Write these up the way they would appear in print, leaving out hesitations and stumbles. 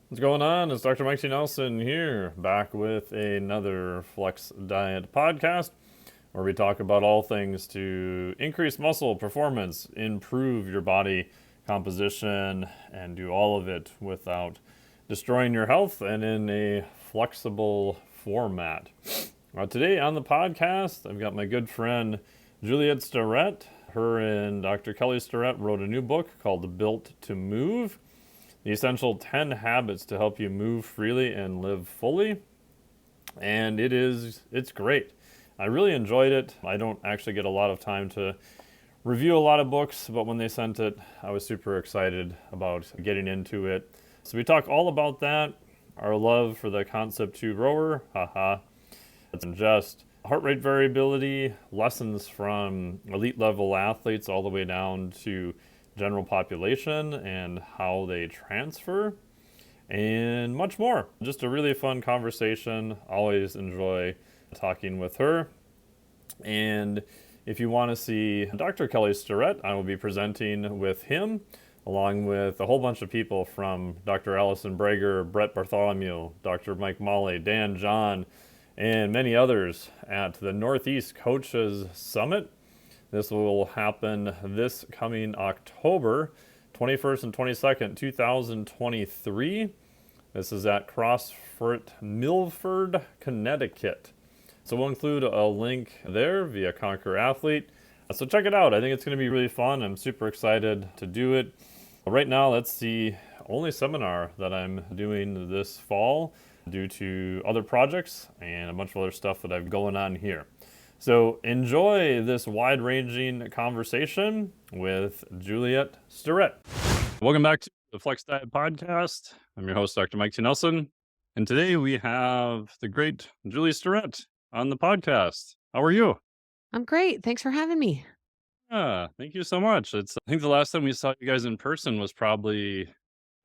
What's going on? It's Dr. Mike T. Nelson here, back with another Flex Diet podcast where we talk about all things to increase muscle performance, improve your body composition, and do all of it without destroying your health and in a flexible format. Today on the podcast, I've got my good friend Juliet Starrett. Her and Dr. Kelly Starrett wrote a new book called Built to Move. The essential 10 habits to help you move freely and live fully. And it's great. I really enjoyed it. I don't actually get a lot of time to review a lot of books, but when they sent it, I was super excited about getting into it. So we talk all about that, our love for the Concept 2 rower, haha. It's just heart rate variability, lessons from elite level athletes all the way down to general population and how they transfer, and much more. Just a really fun conversation. Always enjoy talking with her. And if you want to see Dr. Kelly Starrett, I will be presenting with him, along with a whole bunch of people from Dr. Allison Brager, Brett Bartholomew, Dr. Mike Molly, Dan John, and many others at the Northeast Coaches Summit. This will happen this coming October 21st and 22nd, 2023. This is at CrossFit Milford, Connecticut. So we'll include a link there via Conquer Athlete. So check it out. I think it's going to be really fun. I'm super excited to do it. Right now, that's the only seminar that I'm doing this fall due to other projects and a bunch of other stuff that I've going on here. So enjoy this wide-ranging conversation with Juliet Starrett. Welcome back to the Flex Diet Podcast. I'm your host, Dr. Mike T. Nelson. And today we have the great Julia Starrett on the podcast. How are you? I'm great. Thanks for having me. Thank you so much. I think the last time we saw you guys in person was probably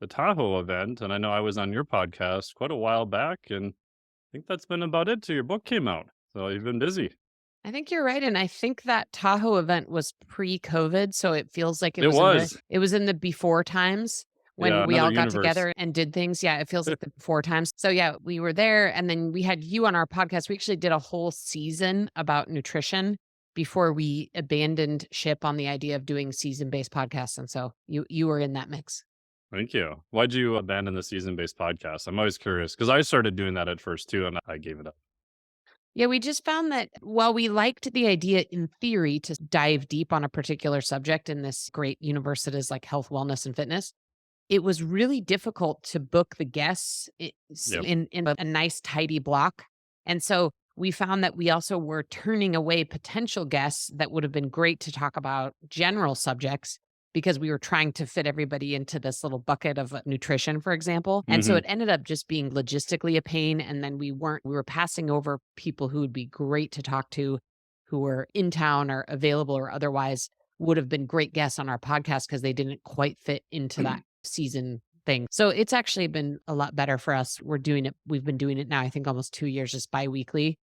the Tahoe event. And I know I was on your podcast quite a while back. And I think that's been about it till your book came out. So you've been busy. I think you're right, and I think that Tahoe event was pre-COVID, so it feels like It was. it was in the before times Yeah, when we another all got universe. together and did things. Yeah, it feels like the before times. So yeah, we were there, and then we had you on our podcast. We actually did a whole season about nutrition before we abandoned ship on the idea of doing season-based podcasts, and so you were in that mix. Thank you. Why'd you abandon the season-based podcast? I'm always curious because I started doing that at first too, and I gave it up. Yeah, we just found that while we liked the idea in theory to dive deep on a particular subject in this great universe that is like health, wellness, and fitness, it was really difficult to book the guests Yep. in a nice, tidy block. And so we found that we also were turning away potential guests that would have been great to talk about general subjects because we were trying to fit everybody into this little bucket of nutrition, for example. And so Hmm. it ended up just being logistically a pain. And then we were passing over people who would be great to talk to, who were in town or available or otherwise would have been great guests on our podcast because they didn't quite fit into that season thing. So it's actually been a lot better for us. We've been doing it now, I think almost 2 years, just bi-weekly.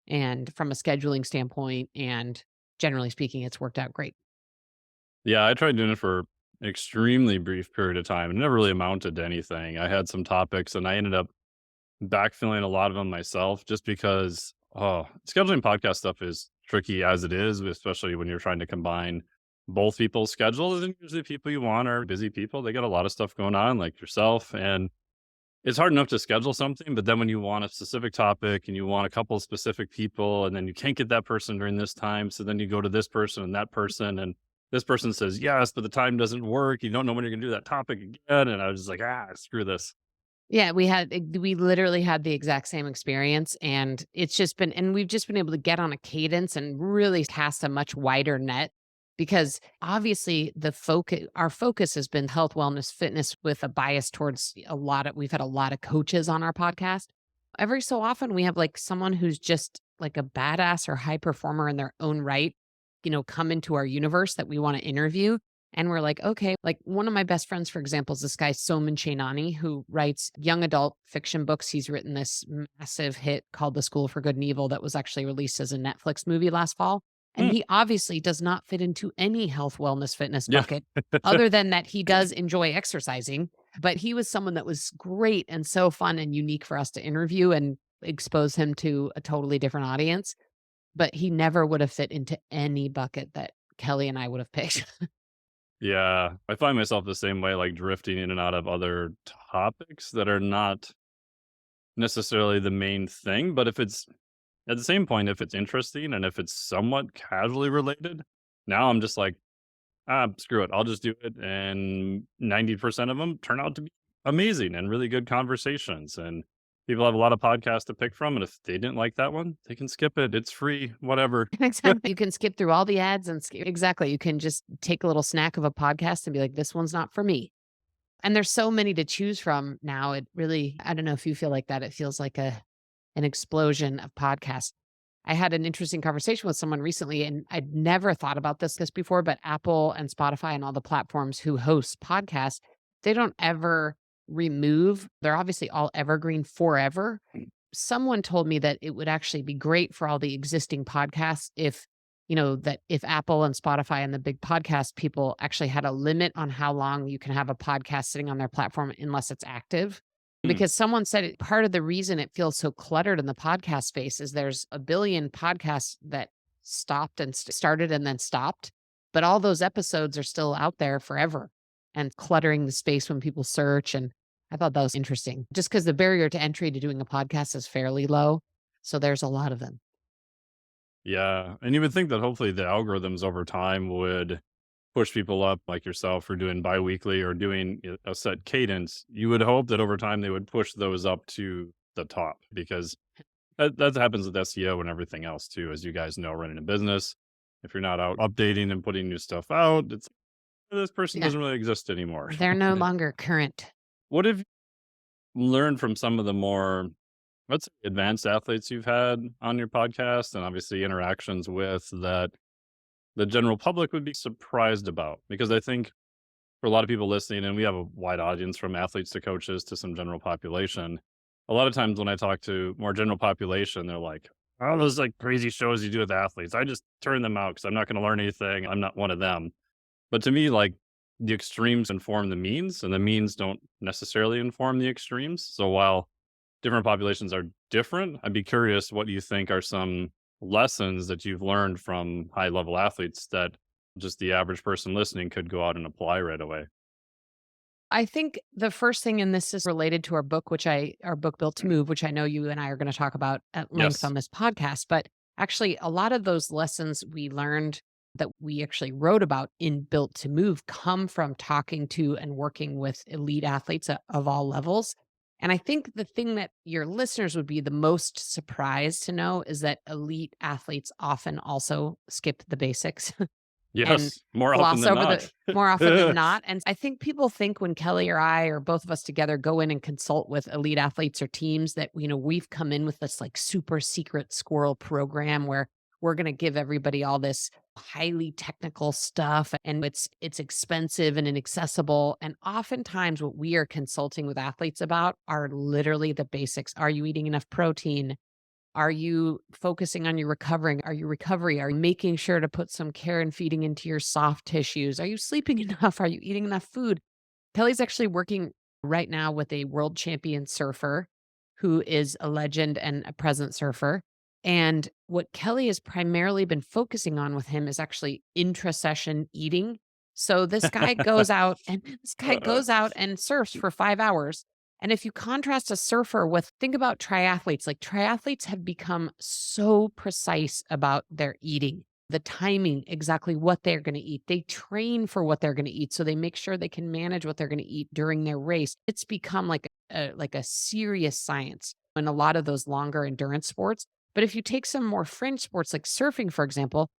And from a scheduling standpoint and generally speaking, it's worked out great. Yeah, I tried doing it for an extremely brief period of time. It never really amounted to anything. I had some topics and I ended up backfilling a lot of them myself just because scheduling podcast stuff is tricky as it is, especially when you're trying to combine both people's schedules. And usually people you want are busy people. They got a lot of stuff going on like yourself. And it's hard enough to schedule something, but then when you want a specific topic and you want a couple of specific people and then you can't get that person during this time. So then you go to this person and that person and this person says, yes, but the time doesn't work. You don't know when you're going to do that topic again. And I was just like, screw this. Yeah, we literally had the exact same experience, and we've just been able to get on a cadence and really cast a much wider net because obviously our focus has been health, wellness, fitness with a bias towards we've had a lot of coaches on our podcast. Every so often we have like someone who's just like a badass or high performer in their own right, come into our universe that we want to interview. And we're like, okay, like one of my best friends, for example, is this guy, Soman Chainani, who writes young adult fiction books. He's written this massive hit called The School for Good and Evil that was actually released as a Netflix movie last fall. And Hmm. he obviously does not fit into any health, wellness, fitness Yeah. bucket other than that he does enjoy exercising. But he was someone that was great and so fun and unique for us to interview and expose him to a totally different audience. But he never would have fit into any bucket that Kelly and I would have picked. Yeah, I find myself the same way, like drifting in and out of other topics that are not necessarily the main thing. But if it's at the same point, if it's interesting and if it's somewhat casually related, now I'm just like, screw it. I'll just do it. And 90% of them turn out to be amazing and really good conversations. And people have a lot of podcasts to pick from. And if they didn't like that one, they can skip it. It's free, whatever. Exactly. You can skip through all the ads and exactly. You can just take a little snack of a podcast and be like, this one's not for me. And there's so many to choose from now. It really, I don't know if you feel like that. It feels like an explosion of podcasts. I had an interesting conversation with someone recently, and I'd never thought about this before, but Apple and Spotify and all the platforms who host podcasts, they don't ever remove, they're obviously all evergreen forever. Someone told me that it would actually be great for all the existing podcasts if, that if Apple and Spotify and the big podcast people actually had a limit on how long you can have a podcast sitting on their platform unless it's active. Hmm. Because someone said part of the reason it feels so cluttered in the podcast space is there's a billion podcasts that stopped and started and then stopped, but all those episodes are still out there forever and cluttering the space when people search. And I thought that was interesting just because the barrier to entry to doing a podcast is fairly low. So there's a lot of them. Yeah. And you would think that hopefully the algorithms over time would push people up like yourself for doing biweekly or doing a set cadence. You would hope that over time they would push those up to the top because that happens with SEO and everything else too, as you guys know, running a business. If you're not out updating and putting new stuff out, it's this person Yeah. doesn't really exist anymore. They're no longer current. What have you learned from some of the more, let's say, advanced athletes you've had on your podcast and obviously interactions with that the general public would be surprised about? Because I think for a lot of people listening, and we have a wide audience from athletes to coaches to some general population. A lot of times when I talk to more general population, they're like, "Oh, those like crazy shows you do with athletes. I just turn them out because I'm not going to learn anything. I'm not one of them." But to me, like the extremes inform the means, and the means don't necessarily inform the extremes. So while different populations are different, I'd be curious what you think are some lessons that you've learned from high level athletes that just the average person listening could go out and apply right away. I think the first thing, and this is related to our book Built to Move, which I know you and I are going to talk about at length Yes. on this podcast. But actually, a lot of those lessons we learned that we actually wrote about in Built to Move come from talking to and working with elite athletes of all levels. And I think the thing that your listeners would be the most surprised to know is that elite athletes often also skip the basics and Yes, more often gloss than over the not. more often than not. And I think people think when Kelly or I or both of us together go in and consult with elite athletes or teams that, we've come in with this like super secret squirrel program where we're going to give everybody all this highly technical stuff and it's expensive and inaccessible. And oftentimes what we are consulting with athletes about are literally the basics. Are you eating enough protein? Are you focusing on your recovering? Are you recovery? Are you making sure to put some care and feeding into your soft tissues? Are you sleeping enough? Are you eating enough food? Kelly's actually working right now with a world champion surfer who is a legend and a present surfer. And what Kelly has primarily been focusing on with him is actually intra-session eating. So this guy goes out and surfs for 5 hours. And if you contrast a surfer with, think about triathletes, like triathletes have become so precise about their eating, the timing, exactly what they're going to eat. They train for what they're going to eat. So they make sure they can manage what they're going to eat during their race. It's become like a serious science in a lot of those longer endurance sports. But if you take some more fringe sports like surfing, for example,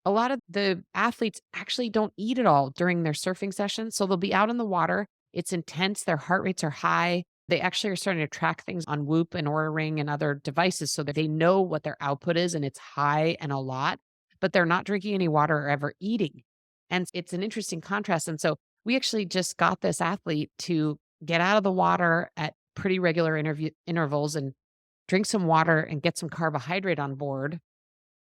a lot of the athletes actually don't eat at all during their surfing session. So they'll be out in the water. It's intense. Their heart rates are high. They actually are starting to track things on Whoop and Oura Ring and other devices so that they know what their output is and it's high and a lot, but they're not drinking any water or ever eating. And it's an interesting contrast. And so we actually just got this athlete to get out of the water at pretty regular intervals and drink some water and get some carbohydrate on board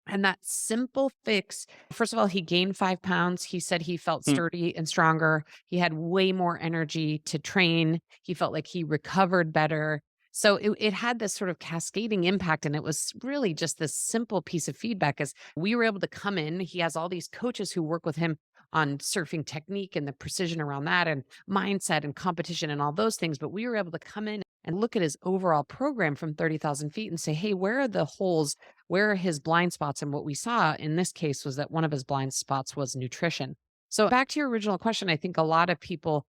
And that simple fix, first of all, he gained 5 pounds. He said he felt Hmm. sturdy and stronger. He had way more energy to train. He felt like he recovered better. So it had this sort of cascading impact. And it was really just this simple piece of feedback as we were able to come in. He has all these coaches who work with him on surfing technique and the precision around that and mindset and competition and all those things. But we were able to come in and look at his overall program from 30,000 feet and say, hey, where are the holes? Where are his blind spots? And what we saw in this case was that one of his blind spots was nutrition. So back to your original question, I think a lot of people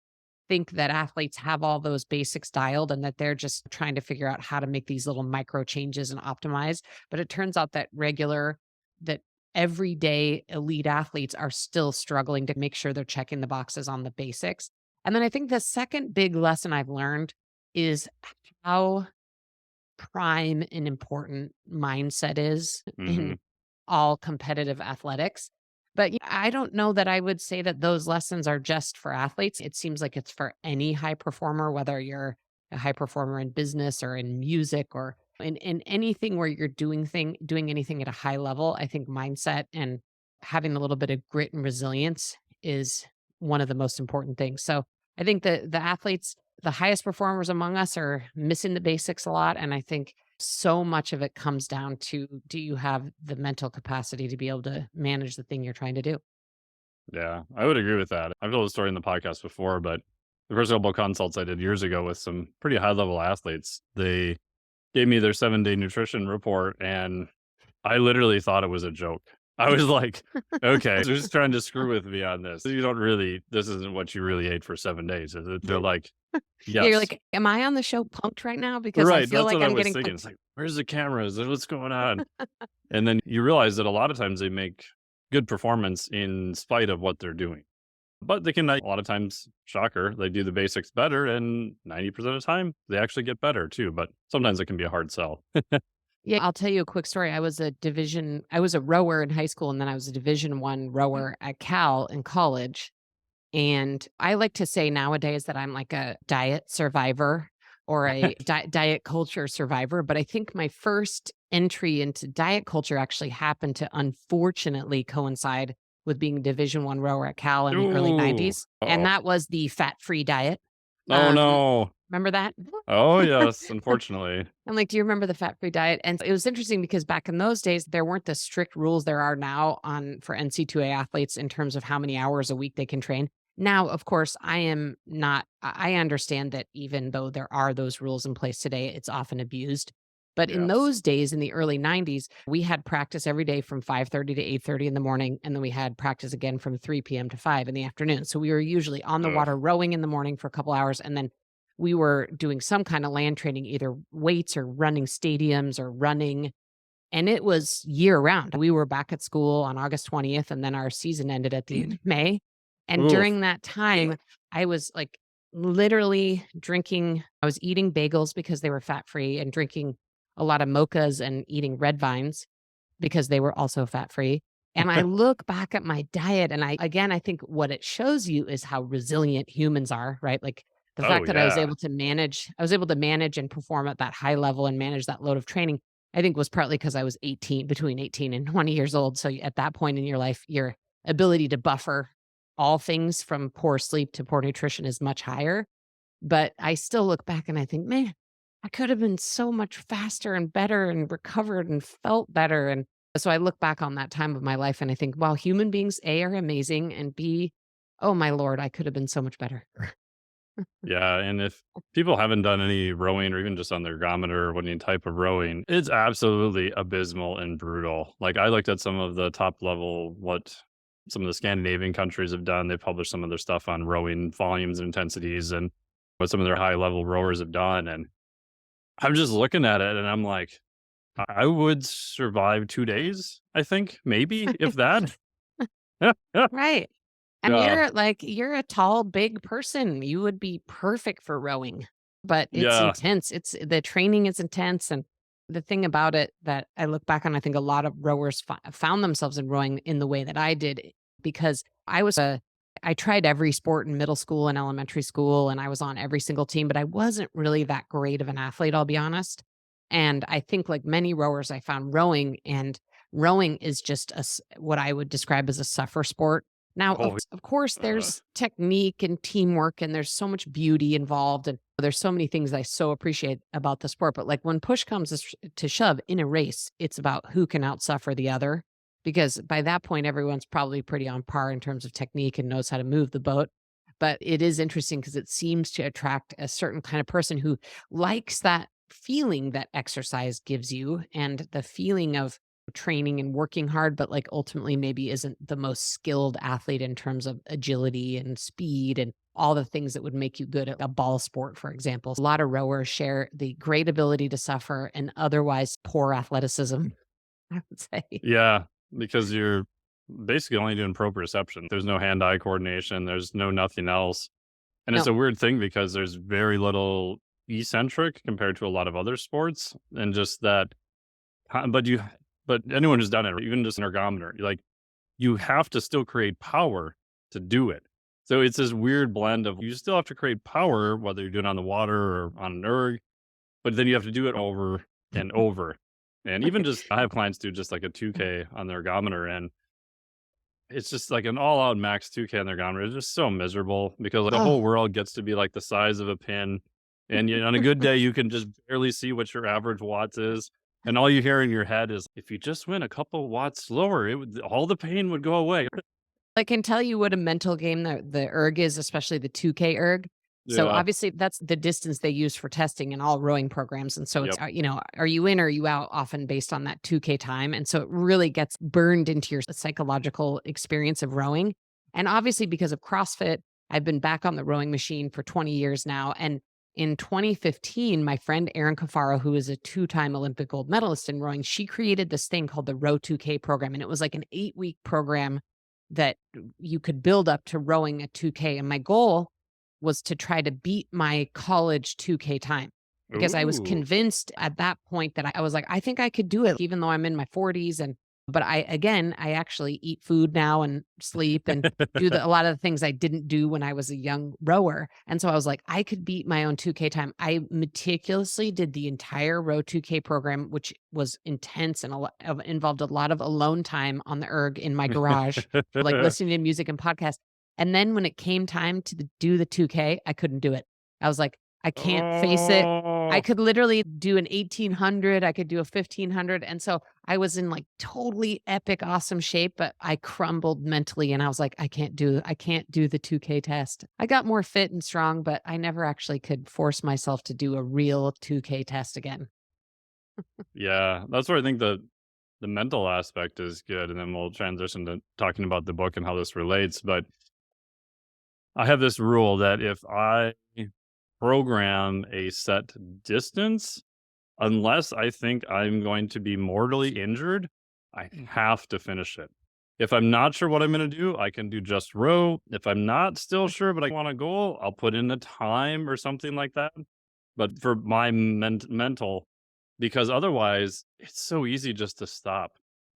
think that athletes have all those basics dialed and that they're just trying to figure out how to make these little micro changes and optimize. But it turns out that that everyday elite athletes are still struggling to make sure they're checking the boxes on the basics. And then I think the second big lesson I've learned is how prime and important mindset is Hmm. in all competitive athletics. But I don't know that I would say that those lessons are just for athletes. It seems like it's for any high performer, whether you're a high performer in business or in music or in anything where you're doing anything at a high level. I think mindset and having a little bit of grit and resilience is one of the most important things. So I think that the athletes, the highest performers among us, are missing the basics a lot. And I think so much of it comes down to, do you have the mental capacity to be able to manage the thing you're trying to do? Yeah, I would agree with that. I've told the story in the podcast before, but the first couple of consults I did years ago with some pretty high level athletes, they gave me their 7-day nutrition report, and I literally thought it was a joke. I was like, okay, they're just trying to screw with me on this. You don't really, this isn't what you really ate for 7 days, is it? They're like, Yeah, you're yes. like, am I on the show punked right now? Because I Right. feel That's like what I I'm was getting thinking. It's punked. like, where's the cameras? What's going on? And then you realize that a lot of times they make good performance in spite of what they're doing. But they can, a lot of times, shocker, they do the basics better. And 90% of the time, they actually get better too. But sometimes it can be a hard sell. Yeah, I'll tell you a quick story. I was a rower in high school, and then I was a Division 1 rower at Cal in college. And I like to say nowadays that I'm like a diet survivor or a diet culture survivor. But I think my first entry into diet culture actually happened to unfortunately coincide with being a Division 1 rower at Cal in the early Ooh. 90s. And Uh-oh. that was the fat-free diet. Oh, Um, no. remember that? Oh, yes, unfortunately. I'm like, "Do you remember the fat-free diet?" And it was interesting because back in those days, there weren't the strict rules there are now on for NC2A athletes in terms of how many hours a week they can train. Now, of course, I am not I understand that even though there are those rules in place today, it's often abused. But in Yes. those days, in the early 90s, we had practice every day from 5:30 to 8:30 in the morning, and then we had practice again from 3 PM to 5 in the afternoon. So we were usually on the Ugh. water rowing in the morning for a couple hours, and then we were doing some kind of land training, either weights or running stadiums or running. And it was year round. We were back at school on August 20th, and then our season ended at the end of May. And Oof. during that time, I was like literally I was eating bagels because they were fat free and drinking a lot of mochas and eating red vines because they were also fat free. And I look back at my diet and I think what it shows you is how resilient humans are, right? Like the Oh, fact that yeah. I was able to manage and perform at that high level and manage that load of training, I think was partly because I was between 18 and 20 years old. So at that point in your life, your ability to buffer all things from poor sleep to poor nutrition is much higher. But I still look back and I think, man, I could have been so much faster and better and recovered and felt better. And so I look back on that time of my life and I think, wow, human beings, A, are amazing, and B, oh my Lord, I could have been so much better. Yeah, and if people haven't done any rowing or even just on their ergometer or any type of rowing, it's absolutely abysmal and brutal. Like, I looked at some of the top level, what some of the Scandinavian countries have done. They've published some of their stuff on rowing volumes and intensities and what some of their high level rowers have done. And I'm just looking at it and I'm like, I would survive 2 days, I think, maybe, if that. Right. And Yeah. you're a tall, big person. You would be perfect for rowing, but it's Yeah. intense. The training is intense. And the thing about it that I look back on, I think a lot of rowers found themselves in rowing in the way that I did because I tried every sport in middle school and elementary school, and I was on every single team, but I wasn't really that great of an athlete, I'll be honest. And I think like many rowers, I found rowing and Rowing is just what I would describe as a suffer sport. Now, Oh, of course, uh, there's technique and teamwork, and there's so much beauty involved, and there's so many things I so appreciate about the sport. But like when push comes to shove in a race, it's about who can outsuffer the other, because by that point, everyone's probably pretty on par in terms of technique and knows how to move the boat. But it is interesting because it seems to attract a certain kind of person who likes that feeling that exercise gives you and the feeling of training and working hard, but like ultimately maybe isn't the most skilled athlete in terms of agility and speed and all the things that would make you good at a ball sport, for example. A lot of rowers share the great ability to suffer and otherwise poor athleticism, I would say. yeah, because you're basically only doing proprioception. There's no hand-eye coordination, there's no nothing else. And it's No. a weird thing because there's very little eccentric compared to a lot of other sports, and just that but anyone who's done it, even just an ergometer, like, you have to still create power to do it. So it's this weird blend of you still have to create power, whether you're doing it on the water or on an erg, but then you have to do it over and over. And even just I have clients do just like a 2K on the ergometer, and it's just like an all out max 2K on the ergometer. It's just so miserable because the whole Oh, world gets to be like the size of a pin. And on a good day, you can just barely see what your average watts is. And all you hear in your head is, if you just went a couple watts slower, all the pain would go away. I can tell you what a mental game the erg is, especially the 2K erg. So Yeah. obviously that's the distance they use for testing in all rowing programs. And so it's, Yep. are you in or are you out often based on that 2K time? And so it really gets burned into your psychological experience of rowing. And obviously because of CrossFit, I've been back on the rowing machine for 20 years now. And in 2015, my friend Erin Cafaro, who is a two-time Olympic gold medalist in rowing, she created this thing called the Row 2K program. And it was like an 8-week program that you could build up to rowing a 2K. And my goal was to try to beat my college 2K time because I was Ooh. convinced at that point that I was like, I think I could do it, even though I'm in my 40s. But I actually eat food now and sleep and do a lot of the things I didn't do when I was a young rower. And so I was like, I could beat my own 2K time. I meticulously did the entire Row 2K program, which was intense and involved a lot of alone time on the erg in my garage, like listening to music and podcasts. And then when it came time to do the 2K, I couldn't do it. I was like, I can't face it. I Oh, could literally do an 1800, I could do a 1500. And so I was in like totally epic, awesome shape, but I crumbled mentally and I was like, I can't do the 2K test. I got more fit and strong, but I never actually could force myself to do a real 2K test again. yeah. That's where I think the mental aspect is good, and then we'll transition to talking about the book and how this relates. But I have this rule that if I program a set distance, unless I think I'm going to be mortally injured, I have to finish it. If I'm not sure what I'm gonna do, I can do just row. If I'm not still sure, but I want a goal, I'll put in a time or something like that. But for my mental, because otherwise it's so easy just to stop,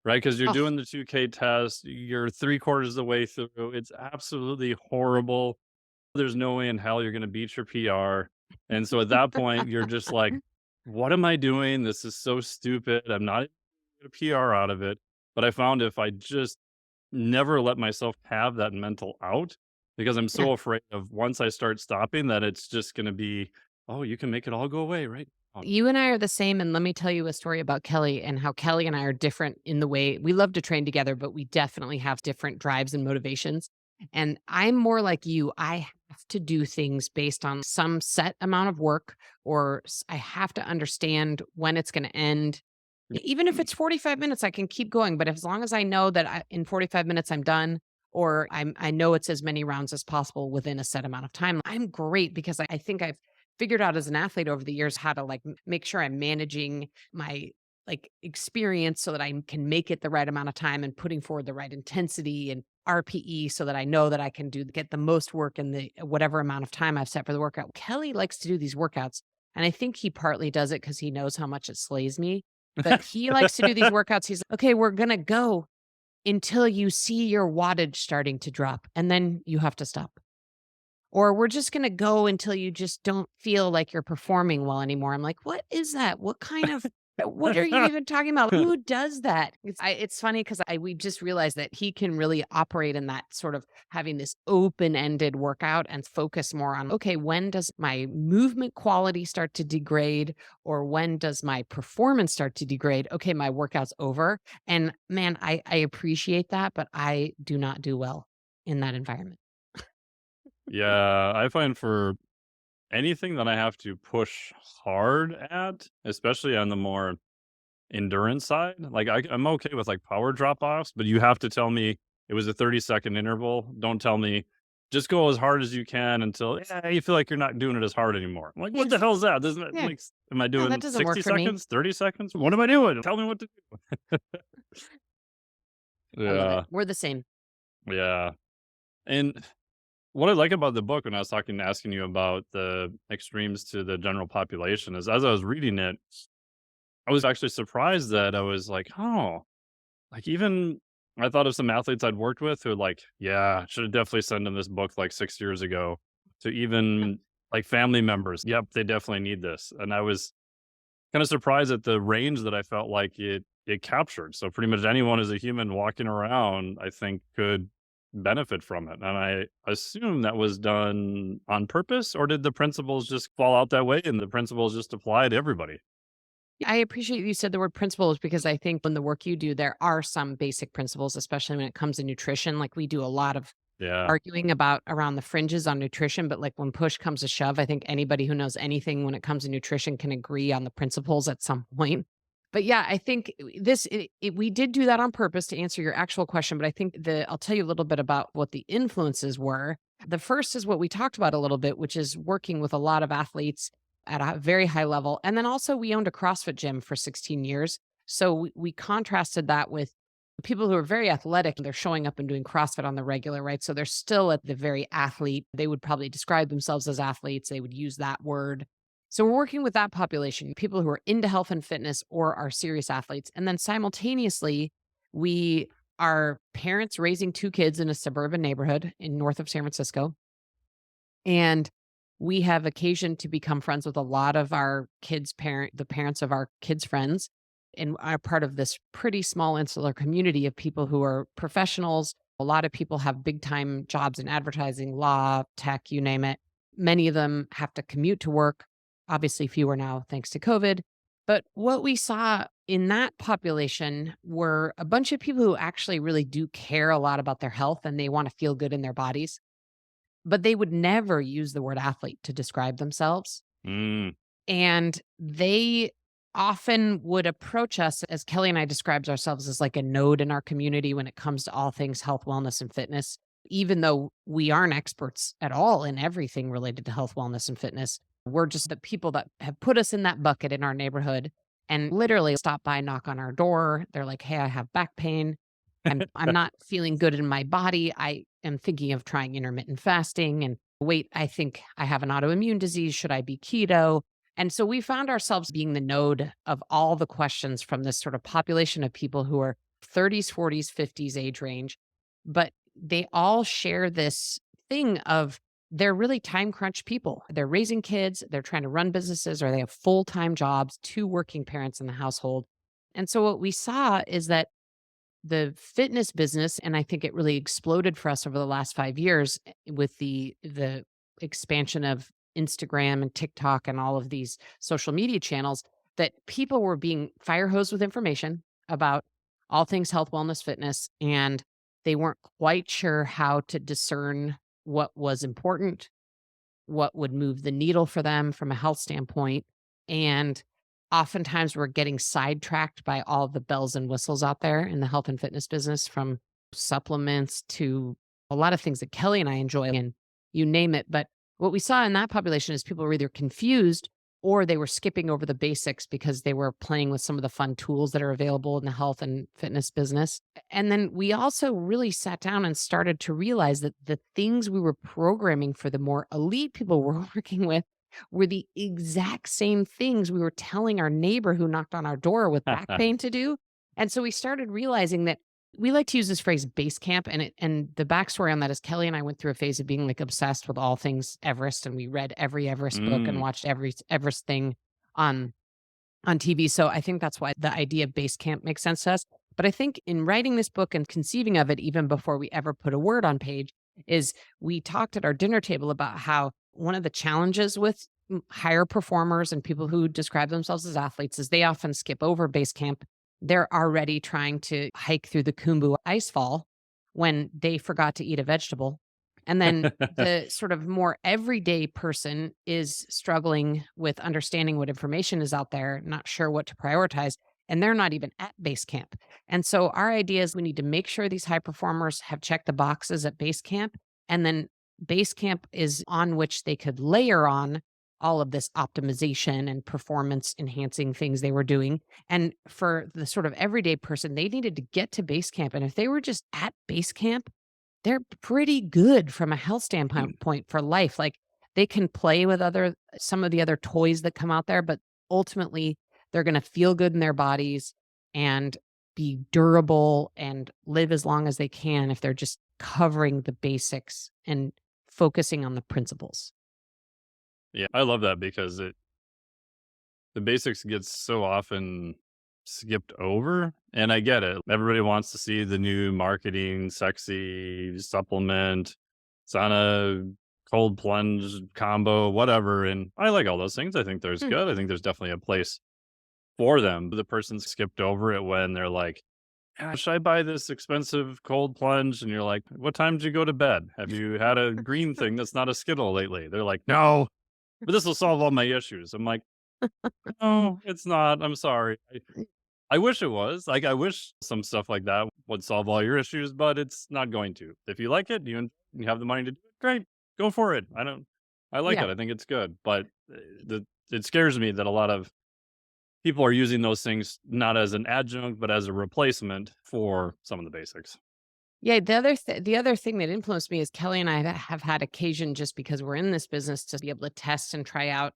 right? Because you're Oh, doing the 2K test, you're three quarters of the way through. It's absolutely horrible. There's no way in hell you're gonna beat your PR. And so at that point, you're just like, "What am I doing? This is so stupid. I'm not get a PR out of it." But I found if I just never let myself have that mental out, because I'm yeah. so afraid of once I start stopping that it's just gonna be, "Oh, you can make it all go away, right?" Oh, You and I are the same, and let me tell you a story about Kelly and how Kelly and I are different in the way we love to train together, but we definitely have different drives and motivations. And I'm more like you. I have to do things based on some set amount of work, or I have to understand when it's going to end. Even if it's 45 minutes, I can keep going. But as long as I know that in 45 minutes I'm done, or I know it's as many rounds as possible within a set amount of time, I'm great because I think I've figured out as an athlete over the years how to like make sure I'm managing my like experience so that I can make it the right amount of time and putting forward the right intensity and RPE so that I know that I can get the most work in the whatever amount of time I've set for the workout. Kelly likes to do these workouts, and I think he partly does it because he knows how much it slays me. But he likes to do these workouts. He's like, okay, we're gonna go until you see your wattage starting to drop, and then you have to stop. Or we're just gonna go until you just don't feel like you're performing well anymore. I'm like, "What is that? What kind of What are you even talking about? Who does that? It's funny because we just realized that he can really operate in that sort of having this open-ended workout and focus more on, okay, when does my movement quality start to degrade? Or when does my performance start to degrade? Okay, my workout's over. And man, I appreciate that, but I do not do well in that environment. Yeah, I find for anything that I have to push hard at, especially on the more endurance side, like I'm okay with like power drop offs, but you have to tell me it was a 30-second interval. Don't tell me just go as hard as you can until you feel like you're not doing it as hard anymore. I'm like, what the hell is that? Doesn't it Yeah. like am I No, that doing doesn't work 60 for me. seconds, 30 seconds? What am I doing? Tell me what to do. I love it. Yeah. We're the same. Yeah. And what I like about the book when I was asking you about the extremes to the general population is as I was reading it, I was actually surprised that I was like, "Oh," like, even I thought of some athletes I'd worked with who like, "Yeah, should have definitely sent them this book like 6 years ago," to even, like, family members, "Yep, they definitely need this," and I was kinda surprised at the range that I felt like it captured, so pretty much anyone as a human walking around, I think, could benefit from it, and I assume that was done on purpose, or did the principles just fall out that way and the principles just apply to everybody? I appreciate you said the word principles because I think in the work you do, there are some basic principles, especially when it comes to nutrition. Like we do a lot of Yeah. arguing about around the fringes on nutrition, but like when push comes to shove, I think anybody who knows anything when it comes to nutrition can agree on the principles at some point. But yeah, I think we did do that on purpose to answer your actual question. But I think I'll tell you a little bit about what the influences were. The first is what we talked about a little bit, which is working with a lot of athletes at a very high level. And then also we owned a CrossFit gym for 16 years. So we contrasted that with people who are very athletic. They're showing up and doing CrossFit on the regular, right? So they're still at the very athlete. They would probably describe themselves as athletes. They would use that word. So we're working with that population, people who are into health and fitness or are serious athletes. And then simultaneously, we are parents raising two kids in a suburban neighborhood in north of San Francisco. And we have occasion to become friends with a lot of our the parents of our kids' friends, and are part of this pretty small insular community of people who are professionals. A lot of people have big time jobs in advertising, law, tech, you name it. Many of them have to commute to work, obviously fewer now thanks to COVID. But what we saw in that population were a bunch of people who actually really do care a lot about their health and they want to feel good in their bodies, but they would never use the word athlete to describe themselves. Mm. And they often would approach us, as Kelly and I describes ourselves as like a node in our community when it comes to all things health, wellness, and fitness. Even though we aren't experts at all in everything related to health, wellness, and fitness, we're just the people that have put us in that bucket in our neighborhood and literally stop by, knock on our door. They're like, "Hey, I have back pain. I'm not feeling good in my body. I am thinking of trying intermittent fasting and wait, I think I have an autoimmune disease. Should I be keto?" And so we found ourselves being the node of all the questions from this sort of population of people who are 30s, 40s, 50s age range, but they all share this thing of they're really time crunch people. They're raising kids, they're trying to run businesses, or they have full-time jobs, two working parents in the household. And so what we saw is that the fitness business, and I think it really exploded for us over the last 5 years with the expansion of Instagram and TikTok and all of these social media channels, that people were being fire hosed with information about all things health, wellness, fitness, and they weren't quite sure how to discern what was important, what would move the needle for them from a health standpoint. And oftentimes we're getting sidetracked by all the bells and whistles out there in the health and fitness business, from supplements to a lot of things that Kelly and I enjoy, and you name it. But what we saw in that population is people were either confused or they were skipping over the basics because they were playing with some of the fun tools that are available in the health and fitness business. And then we also really sat down and started to realize that the things we were programming for the more elite people we're working with were the exact same things we were telling our neighbor who knocked on our door with back pain to do. And so we started realizing that we like to use this phrase base camp, and the backstory on that is Kelly and I went through a phase of being like obsessed with all things Everest, and we read every Everest book and Mm. watched every Everest thing on on TV. So I think that's why the idea of base camp makes sense to us. But I think in writing this book and conceiving of it, even before we ever put a word on page, is we talked at our dinner table about how one of the challenges with higher performers and people who describe themselves as athletes is they often skip over base camp. They're already trying to hike through the Khumbu icefall when they forgot to eat a vegetable. And then the sort of more everyday person is struggling with understanding what information is out there, not sure what to prioritize, and they're not even at base camp. And so our idea is we need to make sure these high performers have checked the boxes at base camp, and then base camp is on which they could layer on all of this optimization and performance enhancing things they were doing. And for the sort of everyday person, they needed to get to base camp. And if they were just at base camp, they're pretty good from a health standpoint for life. Like, they can play with some of the other toys that come out there, but ultimately they're gonna feel good in their bodies and be durable and live as long as they can if they're just covering the basics and focusing on the principles. Yeah, I love that because the basics gets so often skipped over, and I get it. Everybody wants to see the new marketing, sexy supplement, sauna, cold plunge combo, whatever, and I like all those things. I think there's Mm, good. I think there's definitely a place for them. The person skipped over it when they're like, "Yeah, should I buy this expensive cold plunge?" And you're like, "What time did you go to bed? Have you had a green thing that's not a Skittle lately?" They're like, "No, but this will solve all my issues." I'm like, "No, it's not. I'm sorry. I wish it was. Like, I wish some stuff like that would solve all your issues, but it's not going to. If you like it, you have the money to do it, great, go for it. I like yeah. it. I think it's good, but it scares me that a lot of people are using those things not as an adjunct, but as a replacement for some of the basics. Yeah, the other thing that influenced me is Kelly and I have had occasion, just because we're in this business, to be able to test and try out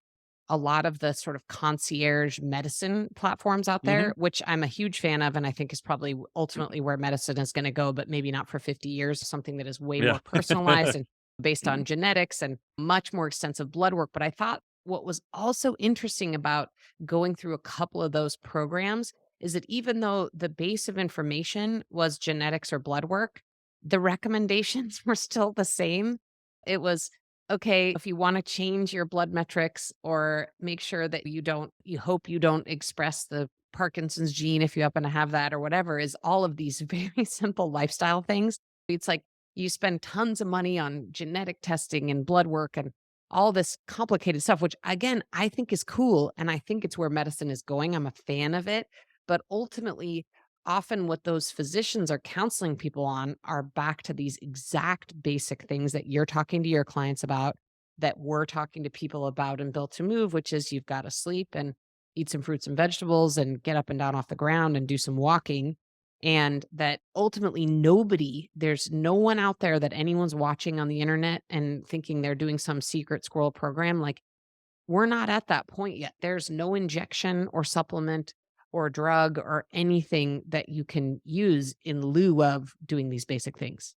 a lot of the sort of concierge medicine platforms out Hmm. there, which I'm a huge fan of and I think is probably ultimately where medicine is going to go, but maybe not for 50 years, something that is way Yeah. more personalized and based on genetics and much more extensive blood work. But I thought what was also interesting about going through a couple of those programs is that even though the base of information was genetics or blood work, the recommendations were still the same. It was, okay, if you want to change your blood metrics or make sure that you hope you don't express the Parkinson's gene if you happen to have that or whatever, is all of these very simple lifestyle things. It's like you spend tons of money on genetic testing and blood work and all this complicated stuff, which again, I think is cool. And I think it's where medicine is going. I'm a fan of it. But ultimately, often what those physicians are counseling people on are back to these exact basic things that you're talking to your clients about, that we're talking to people about in Built to Move, which is you've got to sleep and eat some fruits and vegetables and get up and down off the ground and do some walking. And that ultimately there's no one out there that anyone's watching on the internet and thinking they're doing some secret squirrel program. Like, we're not at that point yet. There's no injection or supplement or drug or anything that you can use in lieu of doing these basic things.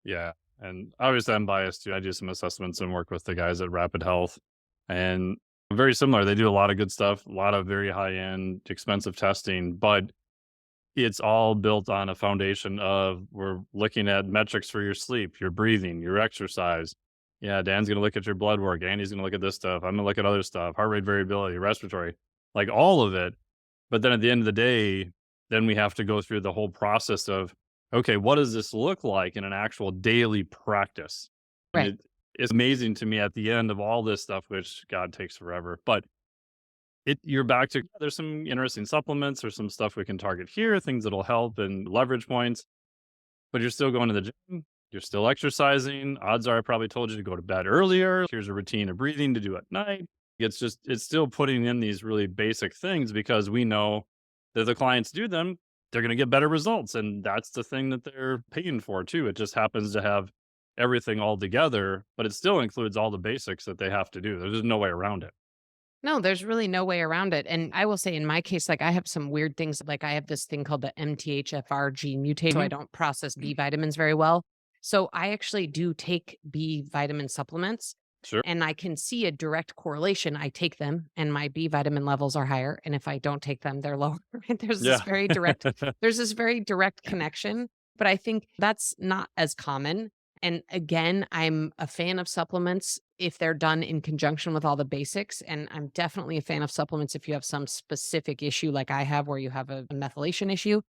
Yeah. And obviously, I'm biased too. I do some assessments and work with the guys at Rapid Health, and very similar. They do a lot of good stuff, a lot of very high end, expensive testing, but it's all built on a foundation of we're looking at metrics for your sleep, your breathing, your exercise. Yeah, Dan's going to look at your blood work. Andy's going to look at this stuff. I'm going to look at other stuff, heart rate variability, respiratory, like all of it. But then at the end of the day, then we have to go through the whole process of, okay, what does this look like in an actual daily practice? And Right. it's amazing to me at the end of all this stuff, which God takes forever. But you're back to there's some interesting supplements or some stuff we can target here, things that'll help and leverage points, but you're still going to the gym, you're still exercising. Odds are I probably told you to go to bed earlier. Here's a routine of breathing to do at night. It's still putting in these really basic things because we know that the clients do them, they're going to get better results. And that's the thing that they're paying for too. It just happens to have everything all together, but it still includes all the basics that they have to do. There's just no way around it. No, there's really no way around it. And I will say in my case, like, I have some weird things. Like, I have this thing called the MTHFR gene mutation. So I Mhm. don't process B vitamins very well. So I actually do take B vitamin supplements Sure. and I can see a direct correlation. I take them and my B vitamin levels are higher. And if I don't take them, they're lower. Right? Yeah. There's this very direct connection. But I think that's not as common. And again, I'm a fan of supplements if they're done in conjunction with all the basics. And I'm definitely a fan of supplements if you have some specific issue like I have, where you have a methylation issue.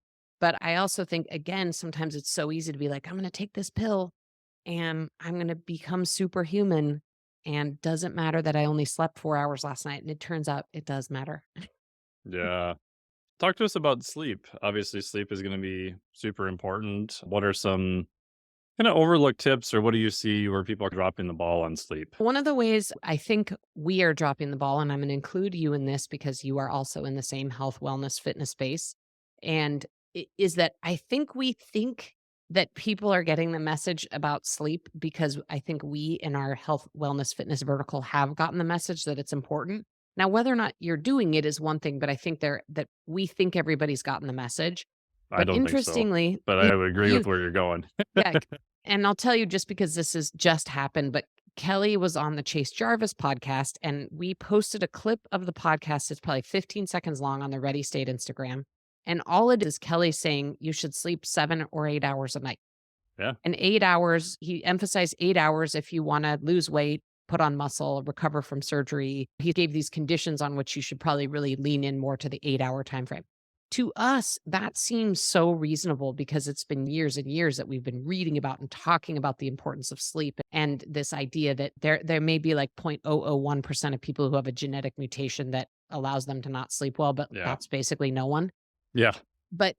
But I also think, again, sometimes it's so easy to be like, I'm going to take this pill and I'm going to become superhuman. And doesn't matter that I only slept 4 hours last night. And it turns out it does matter. Yeah. Talk to us about sleep. Obviously, sleep is going to be super important. What are some kind of overlooked tips, or what do you see where people are dropping the ball on sleep? One of the ways I think we are dropping the ball, and I'm going to include you in this because you are also in the same health, wellness, fitness space, and is that I think we think that people are getting the message about sleep because I think we in our health, wellness, fitness vertical have gotten the message that it's important. Now, whether or not you're doing it is one thing, but I think that we think everybody's gotten the message. I But don't think so, interestingly, but I would agree you with where you're going. yeah, and I'll tell you just because this has just happened, but Kelly was on the Chase Jarvis podcast and we posted a clip of the podcast. It's probably 15 seconds long on the Ready State Instagram. And all it is Kelly saying you should sleep 7 or 8 hours a night. Yeah. And 8 hours, he emphasized 8 hours if you want to lose weight, put on muscle, recover from surgery. He gave these conditions on which you should probably really lean in more to the 8 hour time frame. To us, that seems so reasonable because it's been years and years that we've been reading about and talking about the importance of sleep and this idea that there may be like 0.001% of people who have a genetic mutation that allows them to not sleep well, but Yeah. that's basically no one. Yeah. But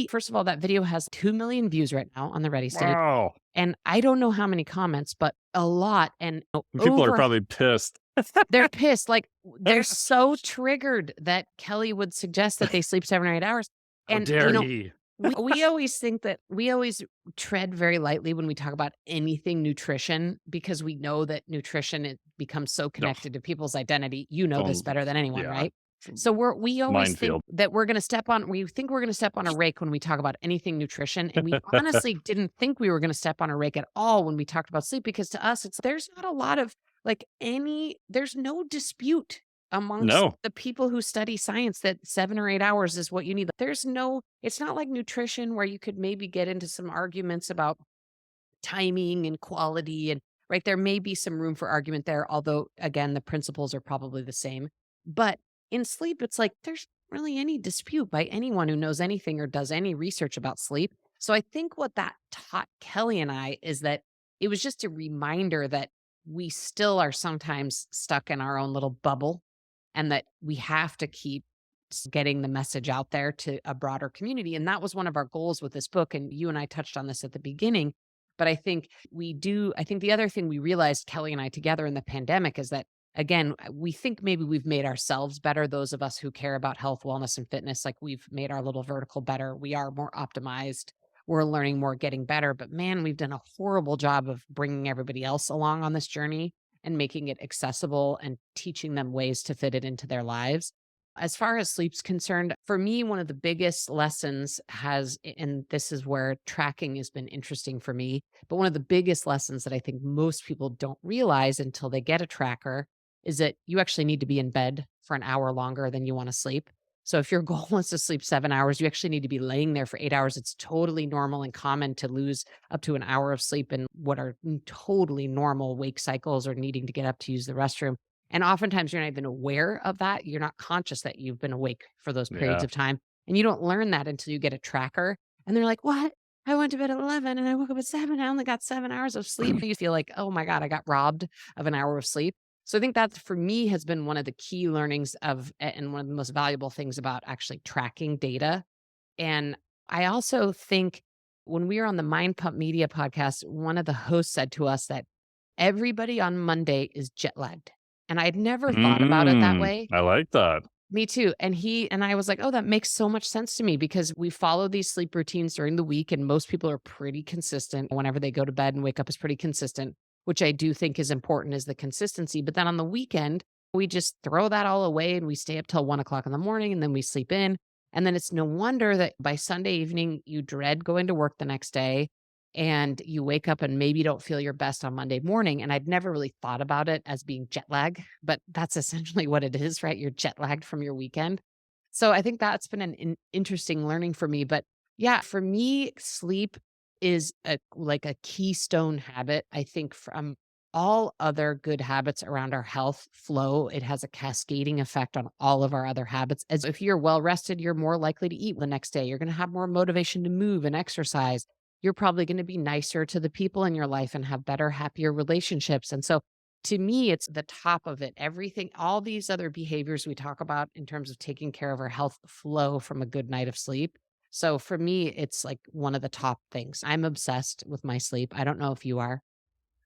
first of all, that video has 2 million views right now on the Ready State. Wow. And I don't know how many comments, but a lot. And People are over probably pissed. they're pissed, like, they're so triggered that Kelly would suggest that they sleep 7 or 8 hours, How and, dare he? we always think that we always tread very lightly when we talk about anything nutrition because we know that nutrition, it becomes so No. connected to people's identity. You know this better than anyone, Yeah. right? So we always think Minefield. that we're gonna step on a rake when we talk about anything nutrition, and we honestly didn't think we were gonna step on a rake at all when we talked about sleep because to us, there's not a lot of there's no dispute amongst No. the people who study science that 7 or 8 hours is what you need. It's not like nutrition where you could maybe get into some arguments about timing and quality and right there may be some room for argument there, although again, the principles are probably the same. But in sleep, it's like there's not really any dispute by anyone who knows anything or does any research about sleep. So I think what that taught Kelly and I is that it was just a reminder that we still are sometimes stuck in our own little bubble and that we have to keep getting the message out there to a broader community. And that was one of our goals with this book. And you and I touched on this at the beginning. But I think the other thing we realized, Kelly and I together in the pandemic, is that, again, we think maybe we've made ourselves better. Those of us who care about health, wellness, and fitness, like we've made our little vertical better. We are more optimized. We're learning more, getting better. But man, we've done a horrible job of bringing everybody else along on this journey and making it accessible and teaching them ways to fit it into their lives. As far as sleep's concerned, for me, one of the biggest lessons and this is where tracking has been interesting for me, but one of the biggest lessons that I think most people don't realize until they get a tracker is that you actually need to be in bed for an hour longer than you want to sleep. So if your goal is to sleep 7 hours, you actually need to be laying there for 8 hours. It's totally normal and common to lose up to an hour of sleep in what are totally normal wake cycles or needing to get up to use the restroom. And oftentimes you're not even aware of that. You're not conscious that you've been awake for those periods Yeah. of time. And you don't learn that until you get a tracker. And they're like, what? I went to bed at 11 and I woke up at 7. I only got 7 hours of sleep. You feel like, oh my God, I got robbed of an hour of sleep. So I think that for me has been one of the key learnings and one of the most valuable things about actually tracking data. And I also think when we were on the Mind Pump Media podcast, one of the hosts said to us that everybody on Monday is jet lagged. And I'd never thought about it that way. I like that. Me too. And I was like, oh, that makes so much sense to me because we follow these sleep routines during the week and most people are pretty consistent. Whenever they go to bed and wake up is pretty consistent, which I do think is important is the consistency. But then on the weekend, we just throw that all away and we stay up till 1 o'clock in the morning and then we sleep in. And then it's no wonder that by Sunday evening, you dread going to work the next day. and you wake up and maybe don't feel your best on Monday morning. And I'd never really thought about it as being jet lag, but that's essentially what it is, right? You're jet lagged from your weekend. So I think that's been an interesting learning for me. But yeah, for me, sleep is like a keystone habit. I think from all other good habits around our health flow, it has a cascading effect on all of our other habits. As if you're well rested, you're more likely to eat the next day. You're going to have more motivation to move and exercise. You're probably going to be nicer to the people in your life and have better, happier relationships. And so to me, it's the top of it. Everything, all these other behaviors we talk about in terms of taking care of our health flow from a good night of sleep. So for me, it's like one of the top things. I'm obsessed with my sleep. I don't know if you are.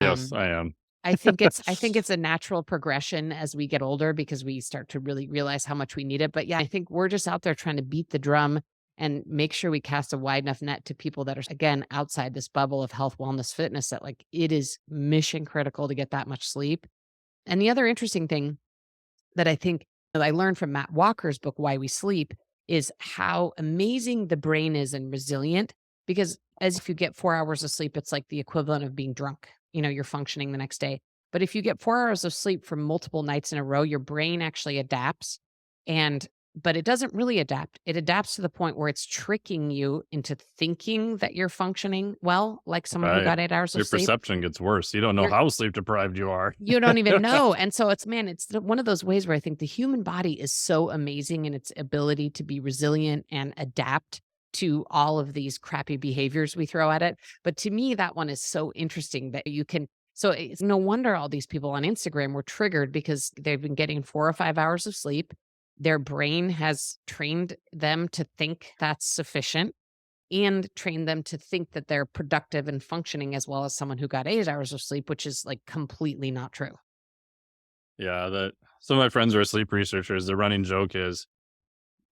Yes, Um, I am. I think it's a natural progression as we get older because we start to really realize how much we need it. But yeah, I think we're just out there trying to beat the drum and make sure we cast a wide enough net to people that are again outside this bubble of health, wellness, fitness that like it is mission critical to get that much sleep. And the other interesting thing that I think that I learned from Matt Walker's book, Why We Sleep, is how amazing the brain is and resilient. Because as if you get 4 hours of sleep, it's like the equivalent of being drunk. You're functioning the next day. But if you get 4 hours of sleep for multiple nights in a row, your brain actually adapts. And but it doesn't really adapt. It adapts to the point where it's tricking you into thinking that you're functioning well, like someone who Right. got 8 hours of Your sleep. perception gets worse. You don't know You're how sleep deprived you are. you don't even know, and so it's man, it's one of those ways where I think the human body is so amazing in its ability to be resilient and adapt to all of these crappy behaviors we throw at it, but to me, that one is so interesting that you can so it's no wonder all these people on Instagram were triggered because they've been getting 4 or 5 hours of sleep. Their brain has trained them to think that's sufficient and train them to think that they're productive and functioning as well as someone who got 8 hours of sleep, which is like completely not true. Yeah, that some of my friends are sleep researchers. The running joke is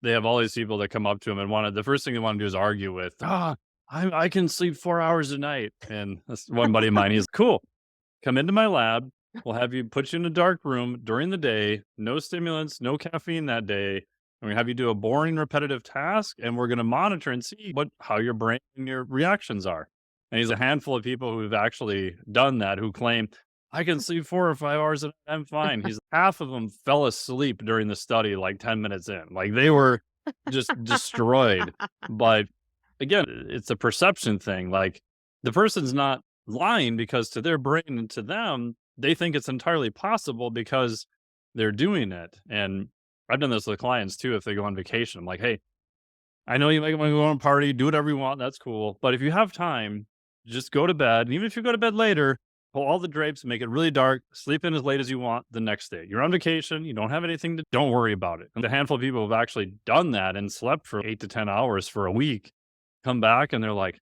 they have all these people that come up to them and the first thing they want to do is argue with, I can sleep 4 hours a night. And that's one buddy of mine. He's cool. Come into my lab. We'll have you put you in a dark room during the day, no stimulants, no caffeine that day. And we have you do a boring, repetitive task, and we're going to monitor and see how your brain and your reactions are. And he's a handful of people who've actually done that who claim I can sleep 4 or 5 hours and I'm fine. He's half of them fell asleep during the study like 10 minutes in. Like they were just destroyed. But again, it's a perception thing. Like the person's not lying because to their brain and to them, they think it's entirely possible because they're doing it. And I've done this with clients too. If they go on vacation, I'm like, hey, I know you might want to go on a party, do whatever you want. That's cool. But if you have time, just go to bed. And even if you go to bed later, pull all the drapes, make it really dark, sleep in as late as you want the next day. You're on vacation. You don't have anything to, don't worry about it. And a handful of people have actually done that and slept for 8 to 10 hours for a week, come back and they're like,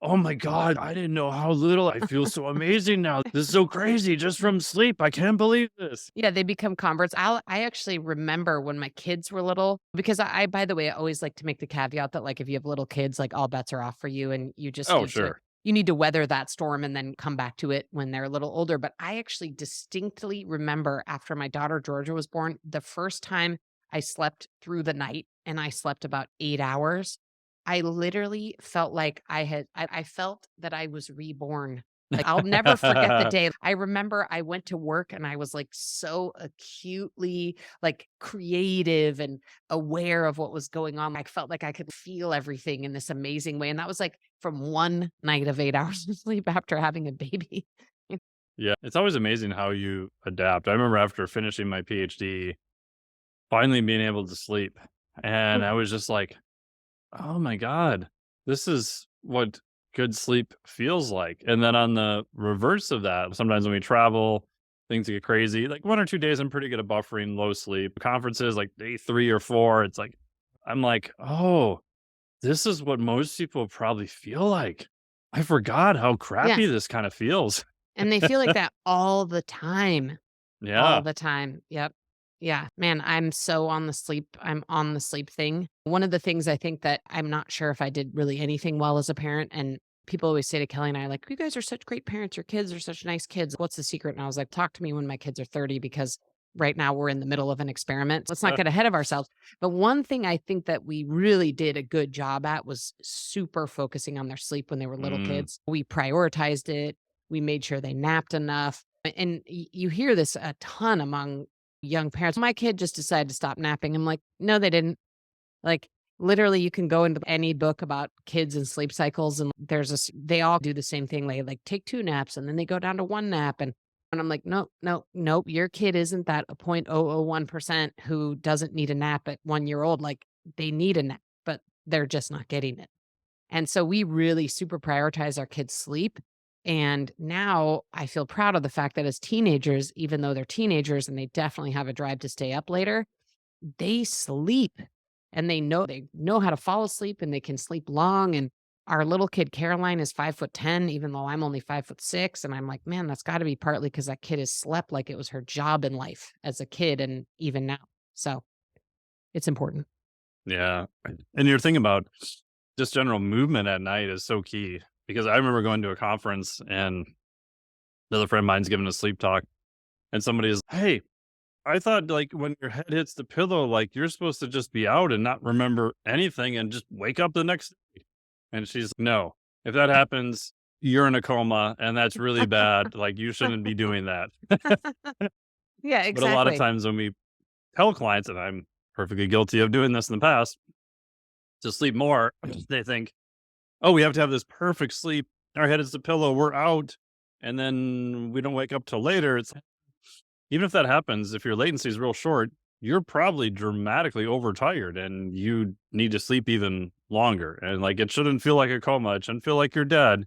oh my God, I didn't know how little I feel so amazing now. This is so crazy just from sleep. I can't believe this. Yeah, they become converts. I actually remember when my kids were little because by the way, I always like to make the caveat that like if you have little kids, like all bets are off for you and you just Oh, need to sure. you need to weather that storm and then come back to it when they're a little older. But I actually distinctly remember after my daughter Georgia was born, the first time I slept through the night and I slept about 8 hours. I literally felt like I felt that I was reborn. Like, I'll never forget the day. I remember I went to work and I was, like, so acutely, like, creative and aware of what was going on. I felt like I could feel everything in this amazing way, and that was, like, from one night of 8 hours of sleep after having a baby. Yeah, it's always amazing how you adapt. I remember after finishing my PhD, finally being able to sleep. And I was just like, oh my God, this is what good sleep feels like. And then on the reverse of that, sometimes when we travel, things get crazy. Like 1 or 2 days, I'm pretty good at buffering low sleep. Conferences, like day 3 or 4, it's like, I'm like, oh, this is what most people probably feel like. I forgot how Yeah, crappy this kind of feels. and they feel like that all the time. All Yeah. the time. Yep. Yeah. Man, I'm on the sleep thing. One of the things I think that I'm not sure if I did really anything well as a parent, and people always say to Kelly and I, like, you guys are such great parents. Your kids are such nice kids. What's the secret? And I was like, talk to me when my kids are 30 because right now we're in the middle of an experiment. Let's not get ahead of ourselves. But one thing I think that we really did a good job at was super focusing on their sleep when they were little Mm, kids. We prioritized it. We made sure they napped enough. And you hear this a ton among young parents. My kid just decided to stop napping. I'm like, no, they didn't. Like, literally, you can go into any book about kids and sleep cycles, and there's this they all do the same thing. They, like, take 2 naps, and then they go down to 1 nap, and I'm like, "No, no, nope, your kid isn't that a 0.001% who doesn't need a nap at 1 year old." Like, they need a nap, but they're just not getting it. And so we really super prioritize our kids' sleep, and now I feel proud of the fact that as teenagers, even though they're teenagers and they definitely have a drive to stay up later, they sleep and they know how to fall asleep and they can sleep long. And our little kid Caroline is 5'10", even though I'm only 5'6". And I'm like, man, that's got to be partly because that kid has slept like it was her job in life as a kid and even now. So it's important. yeah. And you're thinking about just general movement at night is so key because I remember going to a conference and another friend of mine's giving a sleep talk and somebody's, hey, I thought like when your head hits the pillow, like you're supposed to just be out and not remember anything and just wake up the next day. And she's no, if that happens, you're in a coma and that's really bad. Like you shouldn't be doing that. Yeah, But a lot of exactly. times when we tell clients, and I'm perfectly guilty of doing this in the past, to sleep more, they think, oh, we have to have this perfect sleep. Our head is the pillow, we're out. And then we don't wake up till later. It's even if that happens, if your latency is real short, you're probably dramatically overtired and you need to sleep even longer. And like it shouldn't feel like a coma. It shouldn't feel like you're dead.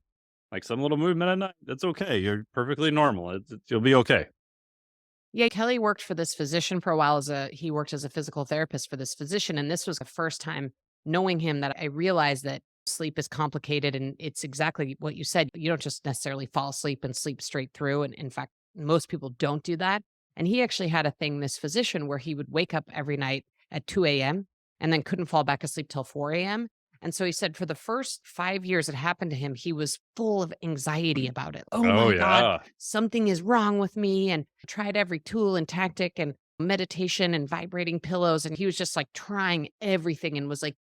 Like some little movement at night, that's okay. You're perfectly normal. You'll be okay. Yeah, Kelly worked for this physician for a while he worked as a physical therapist for this physician. And this was the first time knowing him that I realized that sleep is complicated. And it's exactly what you said. You don't just necessarily fall asleep and sleep straight through. And in fact, most people don't do that. And he actually had a thing, this physician, where he would wake up every night at 2 a.m. and then couldn't fall back asleep till 4 a.m. And so he said for the first 5 years it happened to him, he was full of anxiety about it. Oh Oh my God, yeah. something is wrong with me. And tried every tool and tactic and meditation and vibrating pillows. And he was just like trying everything and was like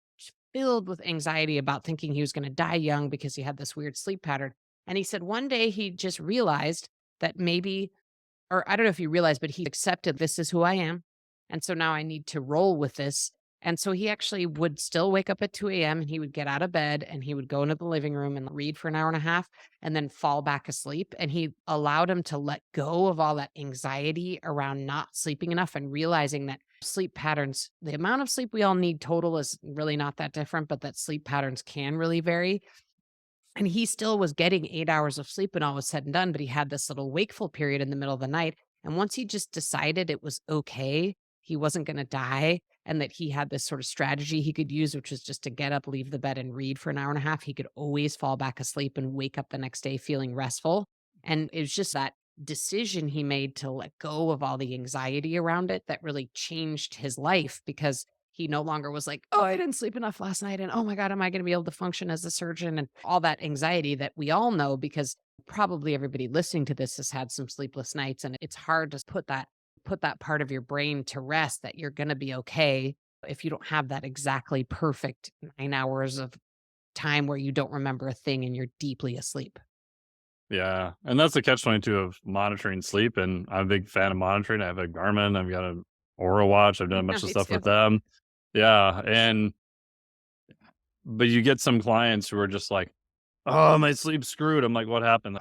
filled with anxiety about thinking he was going to die young because he had this weird sleep pattern. And he said one day he just realized that maybe, or I don't know if he realized, but he accepted this is who I am. And so now I need to roll with this. And so he actually would still wake up at 2 a.m. and he would get out of bed and he would go into the living room and read for an hour and a half and then fall back asleep. And he allowed him to let go of all that anxiety around not sleeping enough and realizing that sleep patterns, the amount of sleep we all need total is really not that different, but that sleep patterns can really vary. And he still was getting 8 hours of sleep when all was said and done, but he had this little wakeful period in the middle of the night. And once he just decided it was okay, he wasn't going to die, and that he had this sort of strategy he could use, which was just to get up, leave the bed, and read for an hour and a half, he could always fall back asleep and wake up the next day feeling restful. And it was just that decision he made to let go of all the anxiety around it that really changed his life because he no longer was like, "Oh, I didn't sleep enough last night, and oh my god, am I gonna be able to function as a surgeon?" And all that anxiety that we all know because probably everybody listening to this has had some sleepless nights, and it's hard to put that part of your brain to rest that you're gonna be okay if you don't have that exactly perfect 9 hours of time where you don't remember a thing and you're deeply asleep. Yeah. And that's the catch 22 of monitoring sleep. And I'm a big fan of monitoring. I have a Garmin, I've got an Aura watch. I've done a Yeah, bunch of me stuff too. with them. Yeah. But you get some clients who are just like, oh, my sleep's screwed. I'm like, what happened?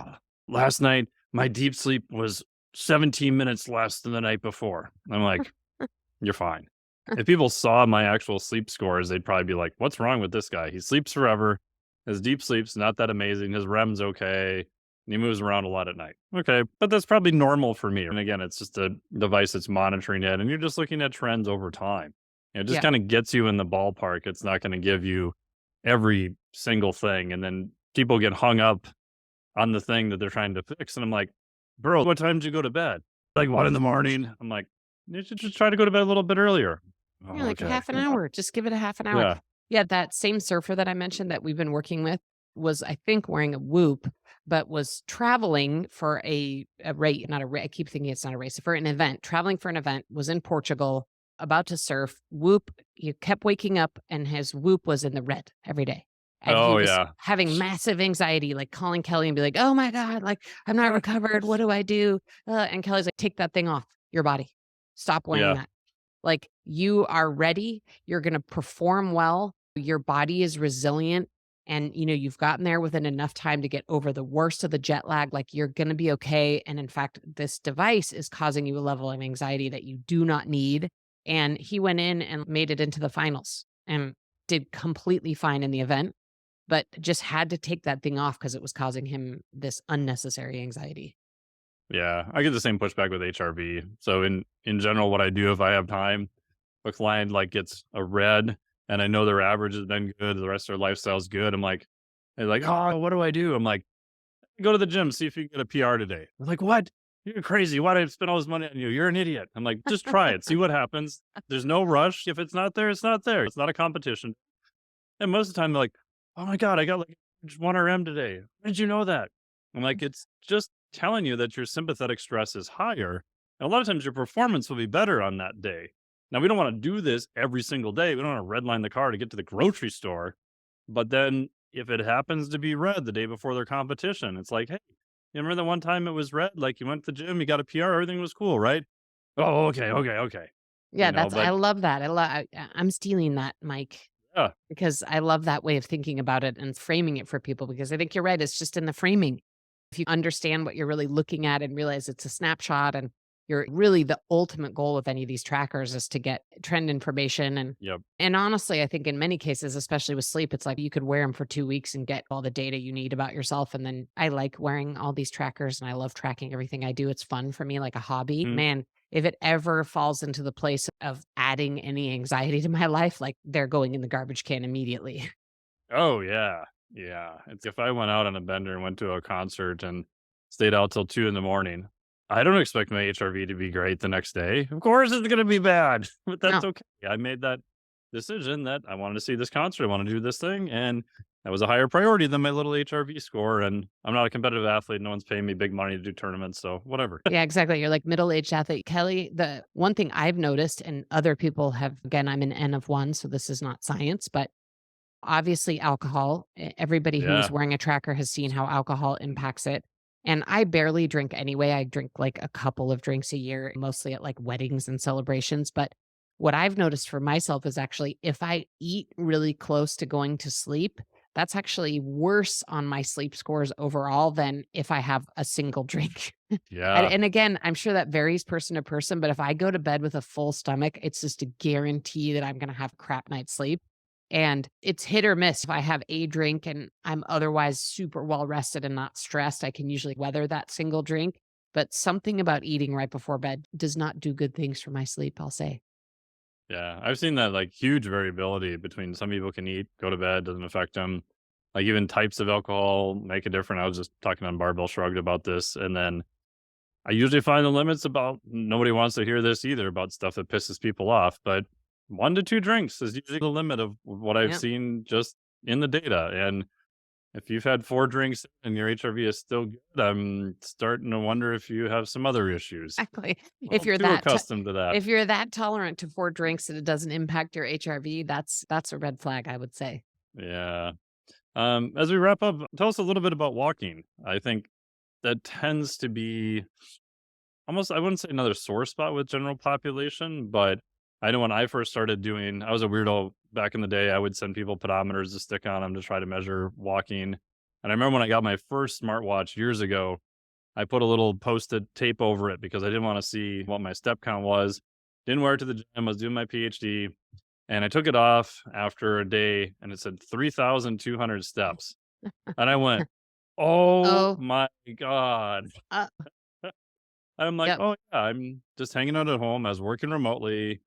Last night, my deep sleep was 17 minutes less than the night before. I'm like, you're fine. If people saw my actual sleep scores, they'd probably be like, what's wrong with this guy? He sleeps forever. His deep sleep's not that amazing. His REM's okay. And he moves around a lot at night. Okay. But that's probably normal for me. And again, it's just a device that's monitoring it. And you're just looking at trends over time. It just Yeah. kind of gets you in the ballpark. It's not going to give you every single thing. And then people get hung up on the thing that they're trying to fix. And I'm like, bro, what time did you go to bed? Like 1 in the morning. I'm like, you should just try to go to bed a little bit earlier. Yeah, Oh, like a okay. half an hour. Just give it a half an hour. Yeah. Yeah, that same surfer that I mentioned that we've been working with, was, I think, wearing a Whoop, but was traveling for a race, not a race. I keep thinking it's not a race, for an event, traveling for an event, was in Portugal, about to surf. Whoop, he kept waking up and his Whoop was in the red every day. And he Oh was yeah. having massive anxiety, like calling Kelly and be like, oh my God, like I'm not recovered. What do I do? And Kelly's like, take that thing off your body. Stop wearing Yeah. that. Like, you are ready, you're gonna perform well, your body is resilient, and, you've gotten there within enough time to get over the worst of the jet lag, like, you're gonna be okay, and in fact, this device is causing you a level of anxiety that you do not need, and he went in and made it into the finals, and did completely fine in the event, but just had to take that thing off because it was causing him this unnecessary anxiety. Yeah, I get the same pushback with HRV. So in general, what I do if I have time, a client like gets a red, and I know their average has been good, the rest of their lifestyle's good. I'm like, they're like, oh, what do I do? I'm like, go to the gym, see if you can get a PR today. I'm like, what? You're crazy. Why did I spend all this money on you? You're an idiot. I'm like, just try it, see what happens. There's no rush. If it's not there, it's not there. It's not a competition. And most of the time, they're like, "Oh my god, I got like 1 RM today. How did you know that?" I'm like, "It's just telling you that your sympathetic stress is higher. And a lot of times your performance will be better on that day." Now, we don't want to do this every single day. We don't want to redline the car to get to the grocery store. But then if it happens to be red the day before their competition, it's like, "Hey, you remember the one time it was red? Like you went to the gym, you got a PR, everything was cool, right?" "Oh, okay, okay, okay." Yeah, I But love that. I'm stealing that, Mike. yeah, Because I love that way of thinking about it and framing it for people because I think you're right, it's just in the framing. If you understand what you're really looking at and realize it's a snapshot and you're really the ultimate goal of any of these trackers is to get trend information yep, and honestly, I think in many cases, especially with sleep, it's like you could wear them for 2 weeks and get all the data you need about yourself, and then I like wearing all these trackers, and I love tracking everything I do, it's fun for me like a hobby. mhm. Man, if it ever falls into the place of adding any anxiety to my life, like, they're going in the garbage can immediately. Oh, yeah. Yeah. It's if I went out on a bender and went to a concert and stayed out till 2 in the morning, I don't expect my HRV to be great the next day. Of course, it's gonna be bad, but that's No. okay. I made that decision that I wanted to see this concert, I wanna do this thing, and that was a higher priority than my little HRV score, and I'm not a competitive athlete, no one's paying me big money to do tournaments, so whatever. Yeah, exactly, you're like middle-aged athlete. Kelly, the one thing I've noticed and other people have again, I'm an N of 1, so this is not science, but obviously, alcohol. Everybody who's Yeah. wearing a tracker has seen how alcohol impacts it. And I barely drink anyway. I drink like a couple of drinks a year, mostly at like weddings and celebrations. But what I've noticed for myself is actually if I eat really close to going to sleep, that's actually worse on my sleep scores overall than if I have a single drink. And, Yeah. and again, I'm sure that varies person to person, but if I go to bed with a full stomach, it's just a guarantee that I'm going to have a crap night's sleep. And it's hit or miss. If I have a drink and I'm otherwise super well rested and not stressed, I can usually weather that single drink. But something about eating right before bed does not do good things for my sleep, I'll say. Yeah, I've seen that, like, huge variability between some people can eat, go to bed, doesn't affect them. Like, even types of alcohol make a difference. I was just talking on Barbell Shrugged about this, and then I usually find the limits about nobody wants to hear this either about stuff that pisses people off, but 1 to 2 drinks is usually the limit of what I've Yeah, seen just in the data, and if you've had 4 drinks and your HRV is still good, I'm starting to wonder if you have some other issues. exactly. A If little you're too that t accustomed to that. if you're that tolerant to 4 drinks and it doesn't impact your HRV, that's a red flag, I would say. Yeah. As we wrap up, tell us a little bit about walking. I think that tends to be almost, I wouldn't say another sore spot with general population, but I know when I first started doing, I was a weirdo back in the day. I would send people pedometers to stick on them to try to measure walking. And I remember when I got my first smartwatch years ago, I put a little post-it tape over it because I didn't want to see what my step count was. Didn't wear it to the gym. I was doing my PhD, and I took it off after a day, and it said 3,200 steps. And I went, "Oh Oh, my god." uh, I'm like, yep. "Oh, yeah, I'm just hanging out at home." I was working remotely,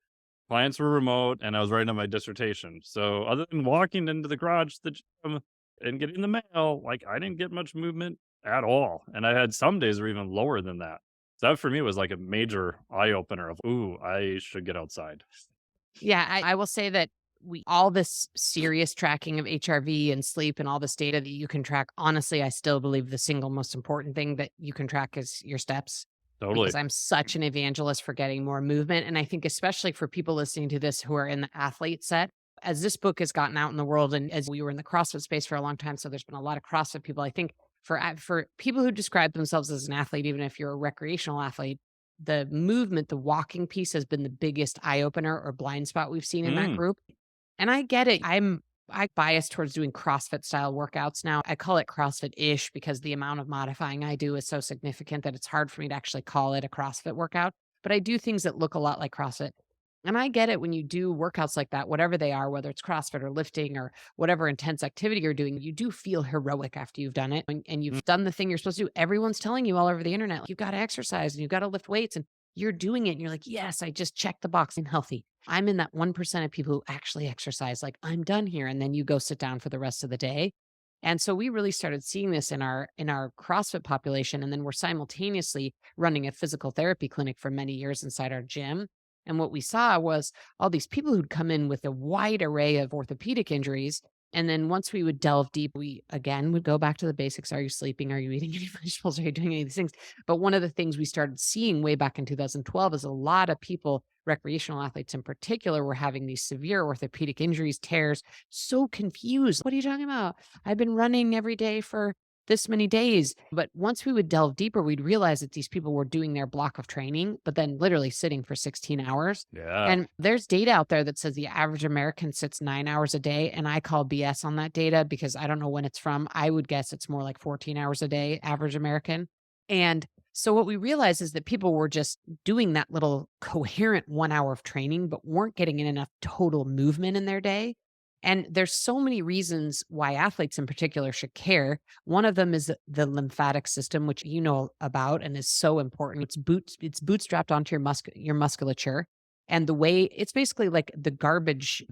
clients were remote, and I was writing on my dissertation. So other than walking into the garage to the gym and getting the mail, like, I didn't get much movement at all, and I had some days were even lower than that. So that for me was like a major eye opener of, "Ooh, I should get outside." Yeah, I will say that we all this serious tracking of HRV and sleep and all this data that you can track. Honestly, I still believe the single most important thing that you can track is your steps, because Totally. I'm such an evangelist for getting more movement. And I think especially for people listening to this who are in the athlete set, as this book has gotten out in the world, and as we were in the CrossFit space for a long time, so there's been a lot of CrossFit people. I think for people who describe themselves as an athlete, even if you're a recreational athlete, the movement, the walking piece has been the biggest eye opener or blind spot we've seen in that Mm. group. And I get it. I bias towards doing CrossFit style workouts now. I call it CrossFit-ish because the amount of modifying I do is so significant that it's hard for me to actually call it a CrossFit workout. But I do things that look a lot like CrossFit. And I get it when you do workouts like that, whatever they are, whether it's CrossFit or lifting or whatever intense activity you're doing, you do feel heroic after you've done it and Mm. you've done the thing you're supposed to do. Everyone's telling you all over the internet, like, you've got to exercise and you've got to lift weights, and you're doing it. And you're like, yes, I just checked the box. I'm healthy. I'm in that 1% of people who actually exercise. Like, I'm done here. And then you go sit down for the rest of the day. And so we really started seeing this in our CrossFit population. And then we're simultaneously running a physical therapy clinic for many years inside our gym. And what we saw was all these people who'd come in with a wide array of orthopedic injuries. And then once we would delve deep, we again would go back to the basics. Are you sleeping? Are you eating any vegetables? Are you doing any of these things? But one of the things we started seeing way back in 2012 is a lot of people, recreational athletes in particular, were having these severe orthopedic injuries, tears, so confused. What are you talking about? I've been running every day for this many days. But once we would delve deeper, we'd realize that these people were doing their block of training, but then literally sitting for 16 hours. Yeah. And there's data out there that says the average American sits 9 hours a day. And I call BS on that data because I don't know when it's from. I would guess it's more like 14 hours a day, average American. And so what we realized is that people were just doing that little coherent 1 hour of training, but weren't getting in enough total movement in their day. And there's so many reasons why athletes in particular should care. One of them is the lymphatic system, which you know about and is so important. It's bootstrapped onto your musculature. And the way it's basically like the garbage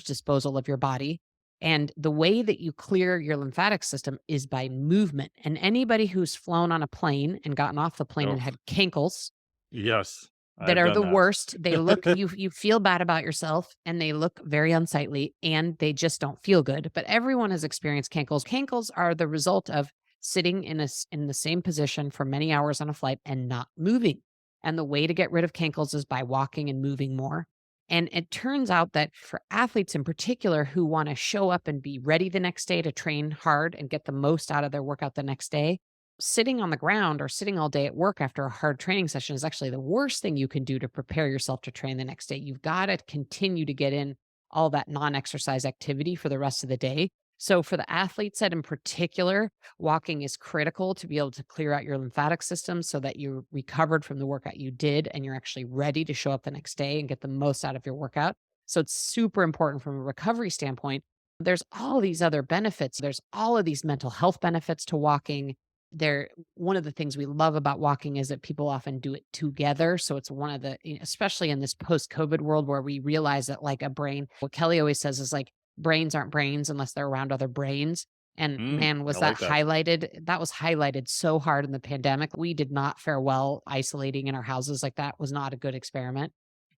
disposal of your body. And the way that you clear your lymphatic system is by movement. And anybody who's flown on a plane and gotten off the plane and Oh, had cankles yes. that I've are done the that. worst, they look you feel bad about yourself and they look very unsightly and they just don't feel good. But everyone has experienced cankles. Cankles are the result of sitting in the same position for many hours on a flight and not moving. And the way to get rid of cankles is by walking and moving more. And it turns out that for athletes in particular who want to show up and be ready the next day to train hard and get the most out of their workout the next day, sitting on the ground or sitting all day at work after a hard training session is actually the worst thing you can do to prepare yourself to train the next day. You've got to continue to get in all that non exercise activity for the rest of the day. So, for the athlete set in particular, walking is critical to be able to clear out your lymphatic system so that you're recovered from the workout you did and you're actually ready to show up the next day and get the most out of your workout. So, it's super important from a recovery standpoint. There's all these other benefits. There's all of these mental health benefits to walking. There, one of the things we love about walking is that people often do it together. So it's one of the, especially in this post-COVID world where we realize that, like, a brain, what Kelly always says is like brains aren't brains unless they're around other brains. And Mm. man, I was that like that. highlighted? That was highlighted so hard in the pandemic. We did not fare well isolating in our houses. Like, that was not a good experiment.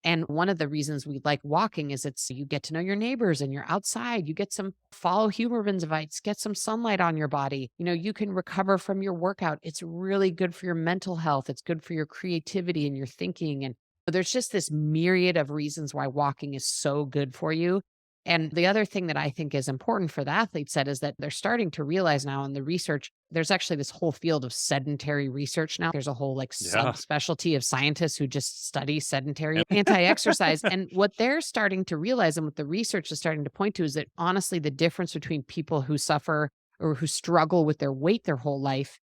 And one of the reasons we like walking is it's you get to know your neighbors and you're outside. You get some follow Huberman's advice, get some sunlight on your body. You can recover from your workout. It's really good for your mental health. It's good for your creativity and your thinking. And there's just this myriad of reasons why walking is so good for you. And the other thing that I think is important for the athlete set is that they're starting to realize now in the research, there's actually this whole field of sedentary research now. There's a whole like Yeah. subspecialty of scientists who just study sedentary And anti-exercise. And what they're starting to realize and what the research is starting to point to is that honestly, the difference between people who suffer or who struggle with their weight their whole life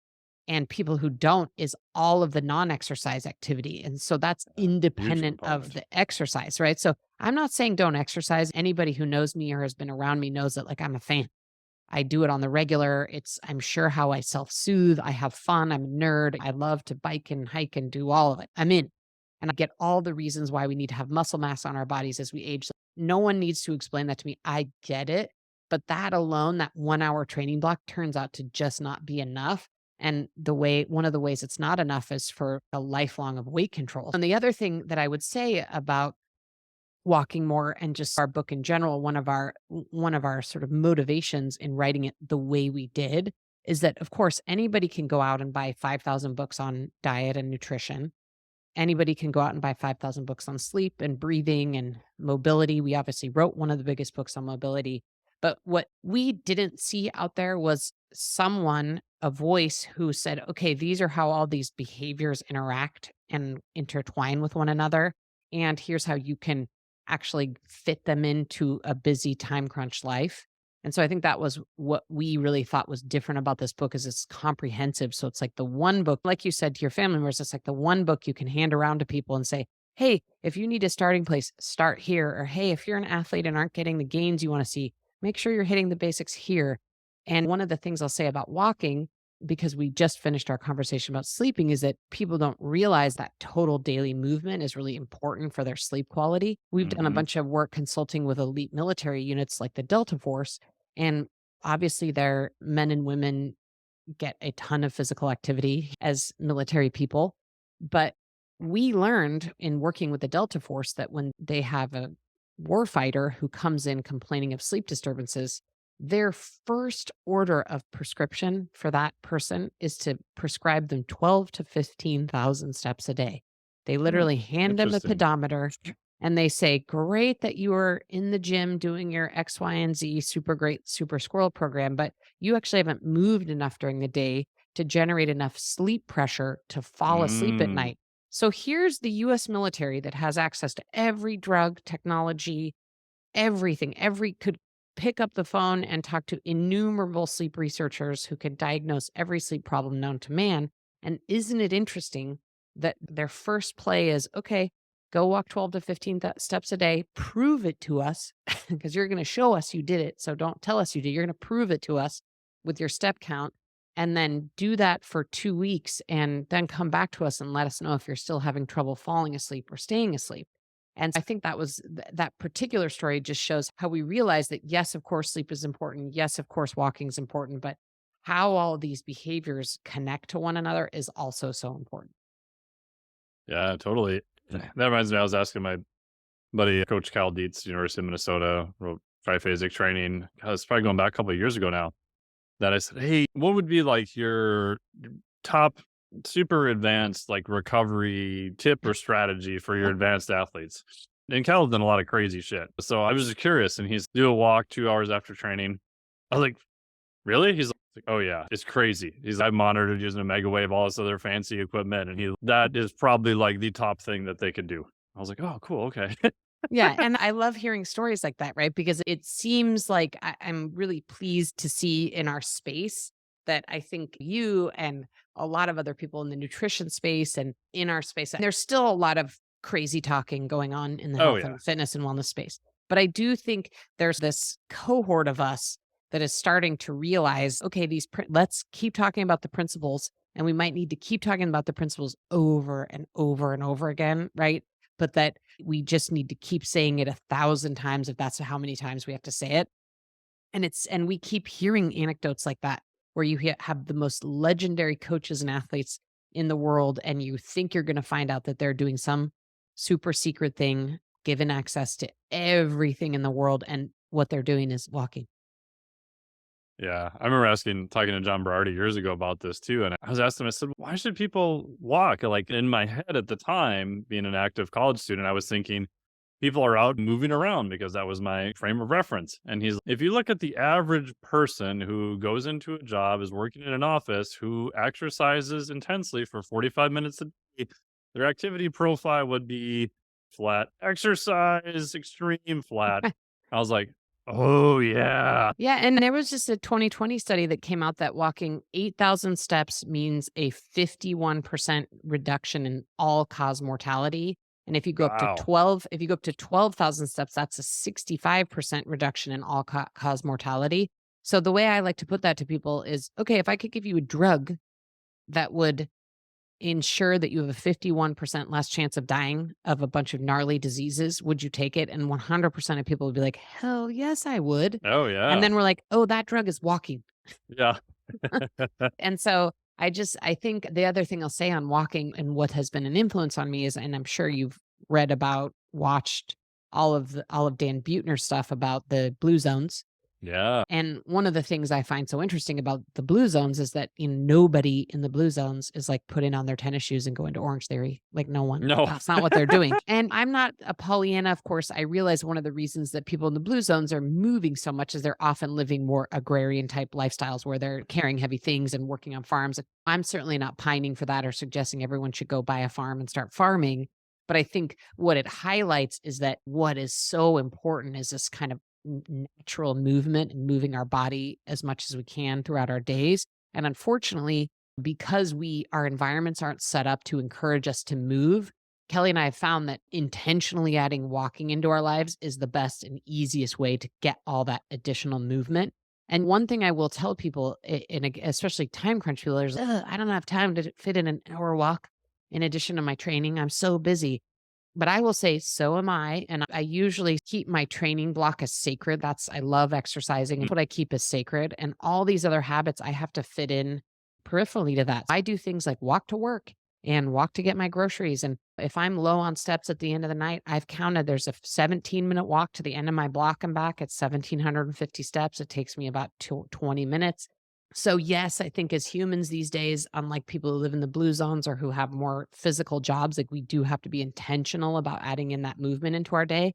and people who don't is all of the non-exercise activity. And so that's huge independent of component. the exercise, right? So I'm not saying don't exercise. Anybody who knows me or has been around me knows that, like, I'm a fan. I do it on the regular. I'm sure how I self-soothe. I have fun. I'm a nerd. I love to bike and hike and do all of it. I'm in. And I get all the reasons why we need to have muscle mass on our bodies as we age. No one needs to explain that to me. I get it. But that alone, that 1 hour training block turns out to just not be enough. And one of the ways it's not enough is for a lifelong of weight control. And the other thing that I would say about walking more and just our book in general, one of our sort of motivations in writing it the way we did is that of course anybody can go out and buy 5,000 books on diet and nutrition. Anybody can go out and buy 5,000 books on sleep and breathing and mobility. We obviously wrote one of the biggest books on mobility. But what we didn't see out there was someone, a voice who said, okay, these are how all these behaviors interact and intertwine with one another. And here's how you can actually fit them into a busy time crunch life. And so I think that was what we really thought was different about this book is it's comprehensive. So it's like the one book, like you said to your family members, it's like the one book you can hand around to people and say, hey, if you need a starting place, start here. Or hey, if you're an athlete and aren't getting the gains you want to see, make sure you're hitting the basics here. And one of the things I'll say about walking, because we just finished our conversation about sleeping, is that people don't realize that total daily movement is really important for their sleep quality. We've done a Hmm. bunch of work consulting with elite military units like the Delta Force. And obviously, their men and women get a ton of physical activity as military people. But we learned in working with the Delta Force that when they have a warfighter who comes in complaining of sleep disturbances, their first order of prescription for that person is to prescribe them 12 to 15,000 steps a day. They Hmm. literally hand them the Interesting. pedometer and they say, great that you are in the gym doing your X, Y, and Z super great super squirrel program, but you actually haven't moved enough during the day to generate enough sleep pressure to fall asleep at Mm. night. So here's the US military that has access to every drug, technology, everything. Every could pick up the phone and talk to innumerable sleep researchers who can diagnose every sleep problem known to man. And isn't it interesting that their first play is okay, go walk 12 to 15 steps a day, prove it to us because you're going to show us you did it. So don't tell us you did. You're going to prove it to us with your step count and then do that for 2 weeks and then come back to us and let us know if you're still having trouble falling asleep or staying asleep. And I think that was that particular story just shows how we realize that, yes, of course, sleep is important. Yes, of course, walking is important, but how all these behaviors connect to one another is also so important. Yeah, totally. That reminds me, I was asking my buddy, Coach Cal Dietz, University of Minnesota, wrote triphasic training. It's probably going back a couple of years ago now. That I said, hey, what would be like your top super advanced like recovery tip or strategy for your advanced athletes? And Cal's done a lot of crazy shit. So I was just curious, and he's do a walk 2 hours after training. I was like, really? He's like, oh yeah, it's crazy. I monitored using a mega wave, all this other fancy equipment, and that is probably like the top thing that they could do. I was like, oh, cool, okay. Yeah, and I love hearing stories like that, right? Because it seems like I'm really pleased to see in our space that I think you and a lot of other people in the nutrition space and in our space, there's still a lot of crazy talking going on in the Oh health yeah, and fitness and wellness space. But I do think there's this cohort of us that is starting to realize, okay, let's keep talking about the principles and we might need to keep talking about the principles over and over and over again, right? But that we just need to keep saying it 1,000 times if that's how many times we have to say it. And we keep hearing anecdotes like that where you have the most legendary coaches and athletes in the world, and you think you're going to find out that they're doing some super secret thing, given access to everything in the world, and what they're doing is walking. yeah. I remember talking to John Berardi years ago about this too, and I was asking him. I said, "Why should people walk?" Like in my head at the time, being an active college student, I was thinking people are out moving around because that was my frame of reference. And if you look at the average person who goes into a job, is working in an office, who exercises intensely for 45 minutes a day, their activity profile would be flat exercise, extreme flat. I was like, oh, yeah. Yeah, and there was just a 2020 study that came out that walking 8,000 steps means a 51% reduction in all-cause mortality, and Wow. if you go up to 12,000 steps, that's a 65% reduction in all cause mortality. So the way I like to put that to people is, okay, if I could give you a drug that would ensure that you have a 51% less chance of dying of a bunch of gnarly diseases, would you take it? And 100% of people would be like, hell yes, I would. Oh, And yeah. then we're like, oh, that drug is walking. Yeah. And so I think the other thing I'll say on walking and what has been an influence on me is, and I'm sure you've read about, watched all of Dan Buettner's stuff about the blue zones. Yeah. And one of the things I find so interesting about the blue zones is that nobody in the blue zones is like putting on their tennis shoes and going to Orange Theory. Like no one. No. That's not what they're doing. And I'm not a Pollyanna. Of course, I realize one of the reasons that people in the blue zones are moving so much is they're often living more agrarian type lifestyles where they're carrying heavy things and working on farms. I'm certainly not pining for that or suggesting everyone should go buy a farm and start farming. But I think what it highlights is that what is so important is this kind of natural movement and moving our body as much as we can throughout our days. And unfortunately, because our environments aren't set up to encourage us to move, Kelly and I have found that intentionally adding walking into our lives is the best and easiest way to get all that additional movement. And one thing I will tell people, especially time crunch people, is I don't have time to fit in an hour walk in addition to my training. I'm so busy. But I will say, so am I. And I usually keep my training block as sacred. I love exercising. That's what I keep as sacred. And all these other habits I have to fit in peripherally to that. I do things like walk to work and walk to get my groceries. And if I'm low on steps at the end of the night, I've counted there's a 17-minute walk to the end of my block and back. It's 1,750 steps. It takes me about 20 minutes. So, yes, I think as humans these days, unlike people who live in the blue zones or who have more physical jobs, like we do have to be intentional about adding in that movement into our day.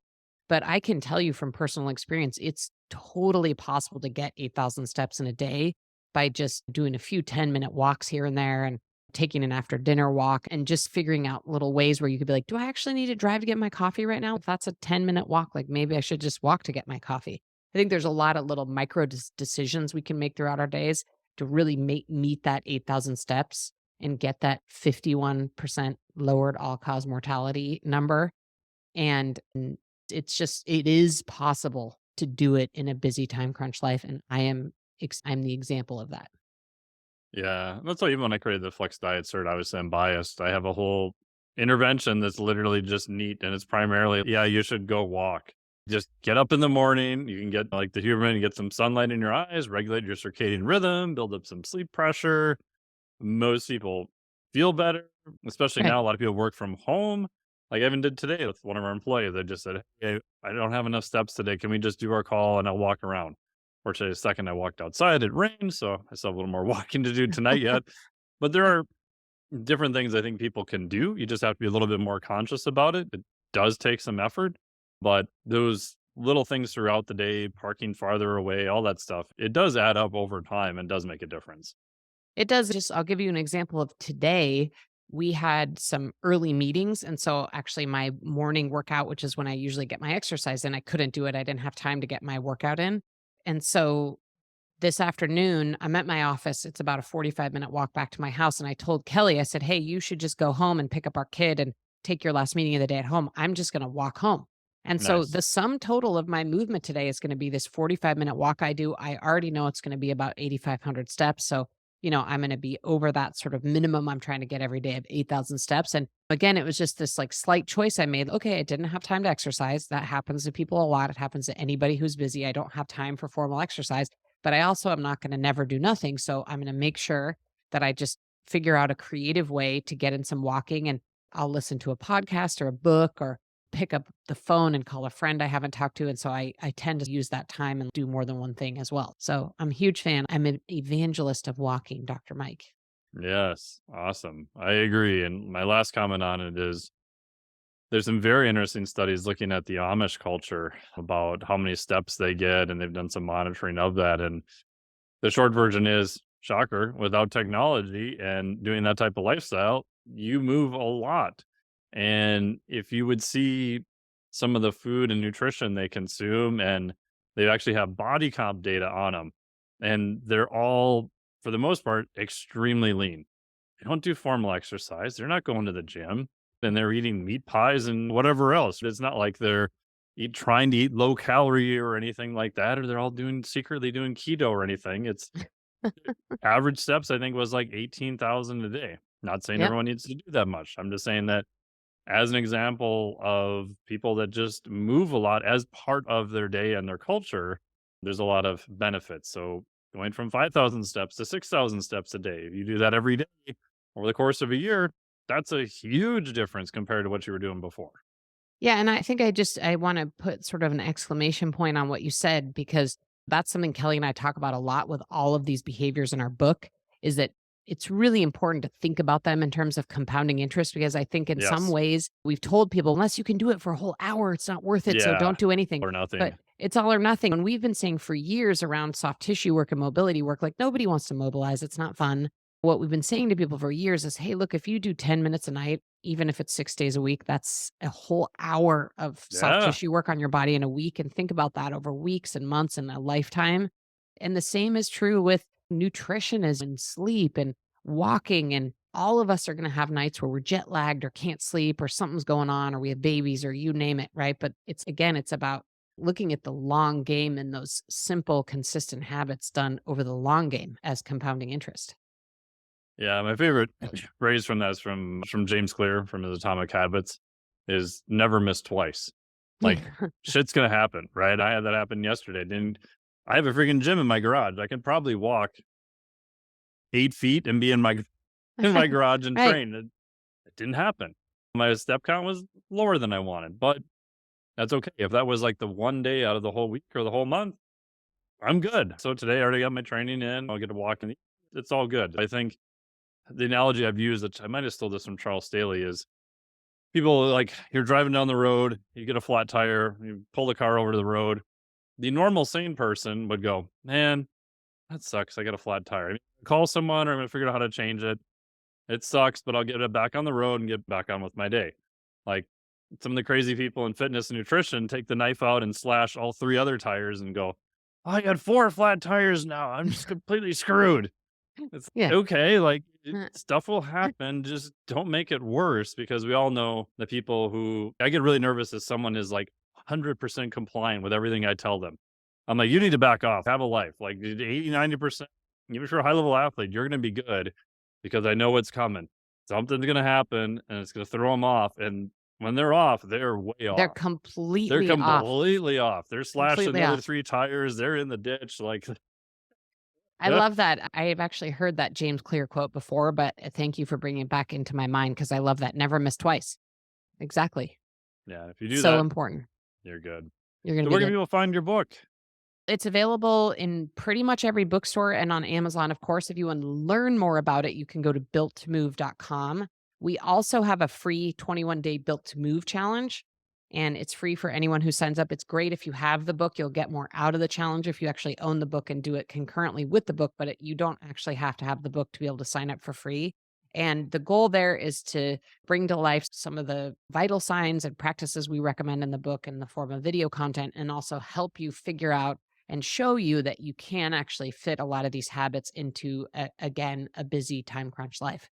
But I can tell you from personal experience, it's totally possible to get 8,000 steps in a day by just doing a few 10-minute walks here and there and taking an after dinner walk and just figuring out little ways where you could be like, do I actually need to drive to get my coffee right now? If that's a 10-minute walk, like maybe I should just walk to get my coffee. I think there's a lot of little micro decisions we can make throughout our days to really meet that 8,000 steps and get that 51% lowered all-cause mortality number. And it is possible to do it in a busy time crunch life. And I'm the example of that. Yeah, that's why even when I created the Flex Diet Cert, obviously I'm biased. I have a whole intervention that's literally just neat, and it's primarily, yeah, you should go walk. Just get up in the morning. You can get like the human, you get some sunlight in your eyes, regulate your circadian rhythm, build up some sleep pressure. Most people feel better, especially Right. now. A lot of people work from home. Like I even did today with one of our employees. I just said, hey, I don't have enough steps today. Can we just do our call and I'll walk around? Or today, second, I walked outside. It rained, so I still have a little more walking to do tonight yet. But there are different things I think people can do. You just have to be a little bit more conscious about it. It does take some effort, but those little things throughout the day, parking farther away, all that stuff, it does add up over time and does make a difference. It does. I'll give you an example of today. We had some early meetings. And so actually my morning workout, which is when I usually get my exercise in, I couldn't do it. I didn't have time to get my workout in. And so this afternoon, I'm at my office. It's about a 45-minute walk back to my house. And I told Kelly, I said, hey, you should just go home and pick up our kid and take your last meeting of the day at home. I'm just going to walk home. And so Nice. the sum total of my movement today is going to be this 45-minute walk I do. I already know it's going to be about 8,500 steps. So, I'm going to be over that sort of minimum I'm trying to get every day of 8,000 steps. And again, it was just this like slight choice I made. Okay, I didn't have time to exercise. That happens to people a lot. It happens to anybody who's busy. I don't have time for formal exercise, but I also am not going to never do nothing. So I'm going to make sure that I just figure out a creative way to get in some walking, and I'll listen to a podcast or a book or pick up the phone and call a friend I haven't talked to. And so I tend to use that time and do more than one thing as well. So I'm a huge fan. I'm an evangelist of walking, Dr. Mike. Yes. Awesome. I agree. And my last comment on it is there's some very interesting studies looking at the Amish culture about how many steps they get, and they've done some monitoring of that. And the short version is, shocker, without technology and doing that type of lifestyle, you move a lot. And if you would see some of the food and nutrition they consume, and they actually have body comp data on them, and they're all, for the most part, extremely lean. They don't do formal exercise. They're not going to the gym, and they're eating meat pies and whatever else. It's not like they're trying to eat low calorie or anything like that, or they're all secretly doing keto or anything. It's average steps, I think, was like 18,000 a day. Not saying Yep. everyone needs to do that much. I'm just saying that as an example of people that just move a lot as part of their day and their culture, there's a lot of benefits. So going from 5,000 steps to 6,000 steps a day, if you do that every day over the course of a year, that's a huge difference compared to what you were doing before. Yeah, and I think I wanna put sort of an exclamation point on what you said because that's something Kelly and I talk about a lot with all of these behaviors in our book, is that it's really important to think about them in terms of compounding interest because I think in some Yes. ways we've told people, "Unless you can do it for a whole hour, it's not worth it, so Yeah. don't do anything." Or But nothing. it's all or nothing, and we've been saying for years around soft tissue work and mobility work, like, nobody wants to mobilize, it's not fun. What we've been saying to people for years is, "Hey, look, if you do 10 minutes a night, even if it's 6 days a week, that's a whole hour of soft Yeah. tissue work on your body in a week, and think about that over weeks and months and a lifetime." And the same is true with nutrition as and sleep and walking, and all of us are gonna have nights where we're jet lagged or can't sleep or something's going on or we have babies or you name it, right? But it's again, it's about looking at the long game and those simple, consistent habits done over the long game as compounding interest. Yeah, my favorite phrase from that is from James Clear from his Atomic Habits is never miss twice. Like Yeah. shit's gonna happen, right? I had that happen yesterday. Didn't I have a freaking gym in my garage. I could probably walk 8 feet and be in my in my garage and Right. train. It didn't happen. My step count was lower than I wanted, but that's okay. If that was like the one day out of the whole week or the whole month, I'm good. So today I already got my training in. I'll get to walk in. It's all good. I think the analogy I've used, that I might have stole this from Charles Staley, is people like you're driving down the road, you get a flat tire, you pull the car over to the road. The normal sane person would go, "Man, that sucks. I got a flat tire. I mean, call someone or I'm gonna figure out how to change it. It sucks, but I'll get it back on the road and get back on with my day." Like some of the crazy people in fitness and nutrition take the knife out and slash all three other tires and go, "I got four flat tires now. I'm just completely screwed." It's Yeah. okay, like, stuff will happen, just don't make it worse because we all know the people who I get really nervous if someone is, like, 100% compliant with everything I tell them. I'm like, "You need to back off, have a life." Like, 80, 90%, even if you're a high level athlete, you're gonna be good because I know what's coming. Something's gonna happen, and it's gonna throw them off, and when they're off, they're way They're off. They're completely off, completely off. They're slashing completely the other off. 3 tires, they're in the ditch, like, I love that. I've actually heard that James Clear quote before, but thank you for bringing it back into my mind because I love that. Never miss twice. Exactly. yeah, if you do So that, important. you're good. You're going to So be where can good. people find your book? It's available in pretty much every bookstore and on Amazon, of course. If you want to learn more about it, you can go to builttomove.com. We also have a free 21-day Built to Move challenge, and it's free for anyone who signs up. It's great if you have the book, you'll get more out of the challenge if you actually own the book and do it concurrently with the book, but you don't actually have to have the book to be able to sign up for free. And the goal there is to bring to life some of the vital signs and practices we recommend in the book in the form of video content and also help you figure out and show you that you can actually fit a lot of these habits into again a busy time crunch life.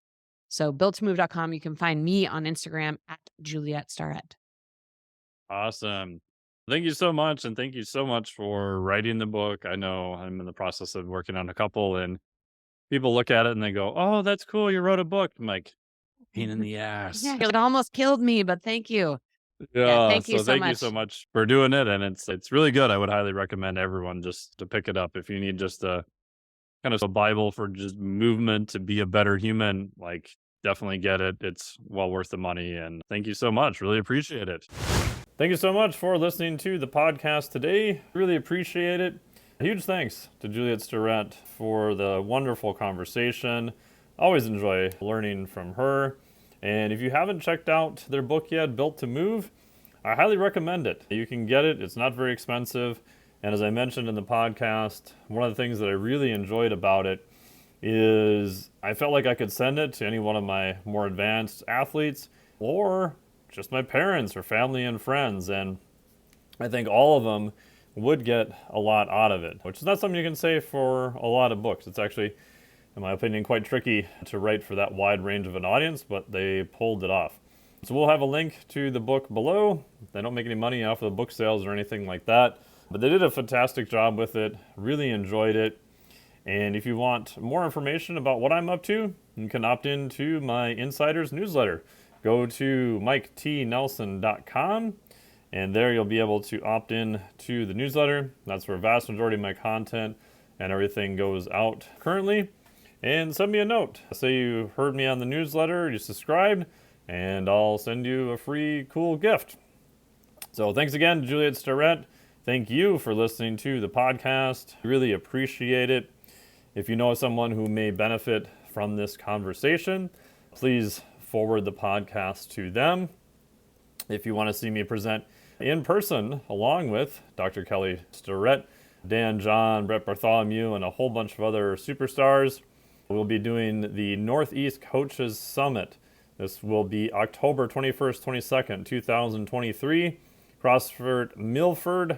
So builttomove.com, you can find me on Instagram at Juliet Starrett. Awesome. Thank you so much, and thank you so much for writing the book. I know I'm in the process of working on a couple, and people look at it and they go, "Oh, that's cool. You wrote a book." I'm like, pain in the ass. Yeah, it almost killed me, but thank you. Yeah, Yeah. thank you So so thank you so much. much for doing it, and it's really good. I would highly recommend everyone just to pick it up if you need just a kind of a Bible for just movement to be a better human. Like, definitely get it. It's well worth the money, and thank you so much. Really appreciate it. Thank you so much for listening to the podcast today. Really appreciate it. A huge thanks to Juliet Starrett for the wonderful conversation. Always enjoy learning from her. And if you haven't checked out their book yet, Built to Move, I highly recommend it. You can get it, it's not very expensive. And as I mentioned in the podcast, one of the things that I really enjoyed about it is I felt like I could send it to any one of my more advanced athletes or just my parents or family and friends. And I think all of them would get a lot out of it, which is not something you can say for a lot of books. It's actually, in my opinion, quite tricky to write for that wide range of an audience, but they pulled it off. So we'll have a link to the book below. They don't make any money off of the book sales or anything like that, but they did a fantastic job with it. Really enjoyed it. And if you want more information about what I'm up to, you can opt into my Insiders newsletter. Go to miketnelson.com, and there you'll be able to opt in to the newsletter. That's where a vast majority of my content and everything goes out currently. And send me a note. Say you heard me on the newsletter, you subscribed, and I'll send you a free cool gift. So thanks again, Juliet Starrett. Thank you for listening to the podcast. Really appreciate it. If you know someone who may benefit from this conversation, please forward the podcast to them. If you want to see me present in person along with Dr. Kelly Starrett, Dan John, Brett Bartholomew, and a whole bunch of other superstars, we'll be doing the Northeast Coaches Summit. This will be October 21st, 22nd, 2023, CrossFit Milford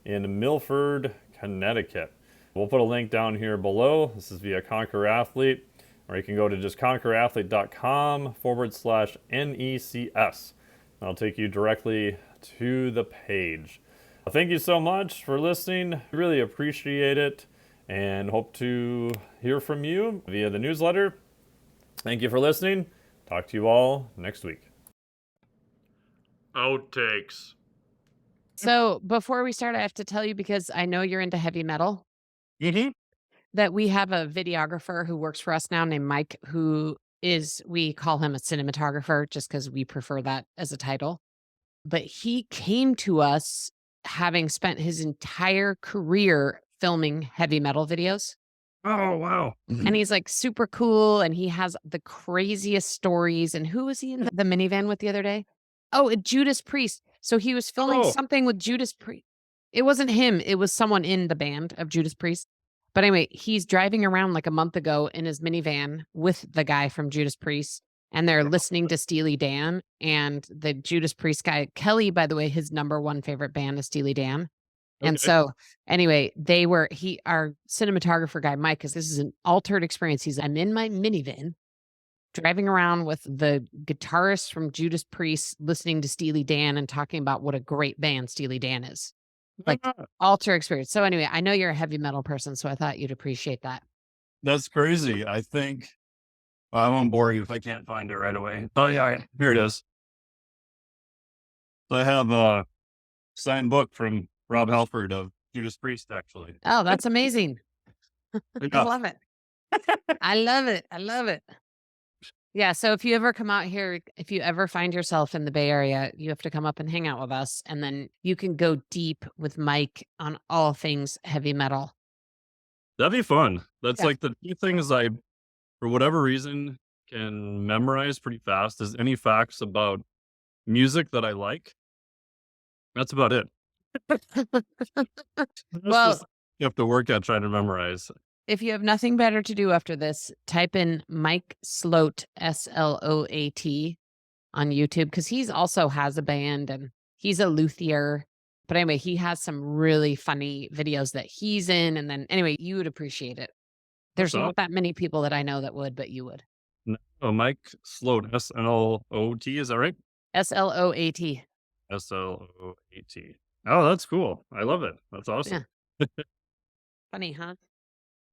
in Milford, Connecticut. We'll put a link down here below. This is via Conquer Athlete, or you can go to just conquerathlete.com/NECS. That'll take you directly to the page. Thank you so much for listening. Really appreciate it and hope to hear from you via the newsletter. Thank you for listening. Talk to you all next week. Outtakes. So before we start, I have to tell you, because I know you're into heavy metal, that we have a videographer who works for us now named Mike, we call him a cinematographer just because we prefer that as a title. But he came to us having spent his entire career filming heavy metal videos. Oh, wow. And he's like super cool, and he has the craziest stories. And who was he in the minivan with the other day? Oh, Judas Priest. So he was filming something with Judas Priest. It wasn't him. It was someone in the band of Judas Priest. But anyway, he's driving around like a month ago in his minivan with the guy from Judas Priest, and they're listening to Steely Dan. And the Judas Priest guy, Kelly, by the way, his number one favorite band is Steely Dan. And so anyway, our cinematographer guy, Mike, because this is an altered experience. I'm in my minivan driving around with the guitarist from Judas Priest, listening to Steely Dan and talking about what a great band Steely Dan is. Like alter experience. So anyway, I know you're a heavy metal person, so I thought you'd appreciate that. That's crazy. I think I won't bore you if I can't find it right away. Oh yeah, here it is. So I have a signed book from Rob Halford of Judas Priest, actually. Oh, that's amazing. I Yeah. love it. I love it. I love it. Yeah. So if you ever come out here, if you ever find yourself in the Bay Area, you have to come up and hang out with us. And then you can go deep with Mike on all things heavy metal. That'd be fun. That's Yeah. like the few things I, for whatever reason, can memorize pretty fast is any facts about music that I like. That's about it. Well, You have to work at trying to memorize. if you have nothing better to do after this, type in Mike Sloat, Sloat, on YouTube, because he's also has a band and he's a luthier. But anyway, he has some really funny videos that he's in. And then anyway, you would appreciate it. There's not that many people that I know that would, but you would. No, Mike Sloat, Sloat, is that right? Sloat. Sloat. Oh, that's cool. I love it. That's awesome. Funny, huh?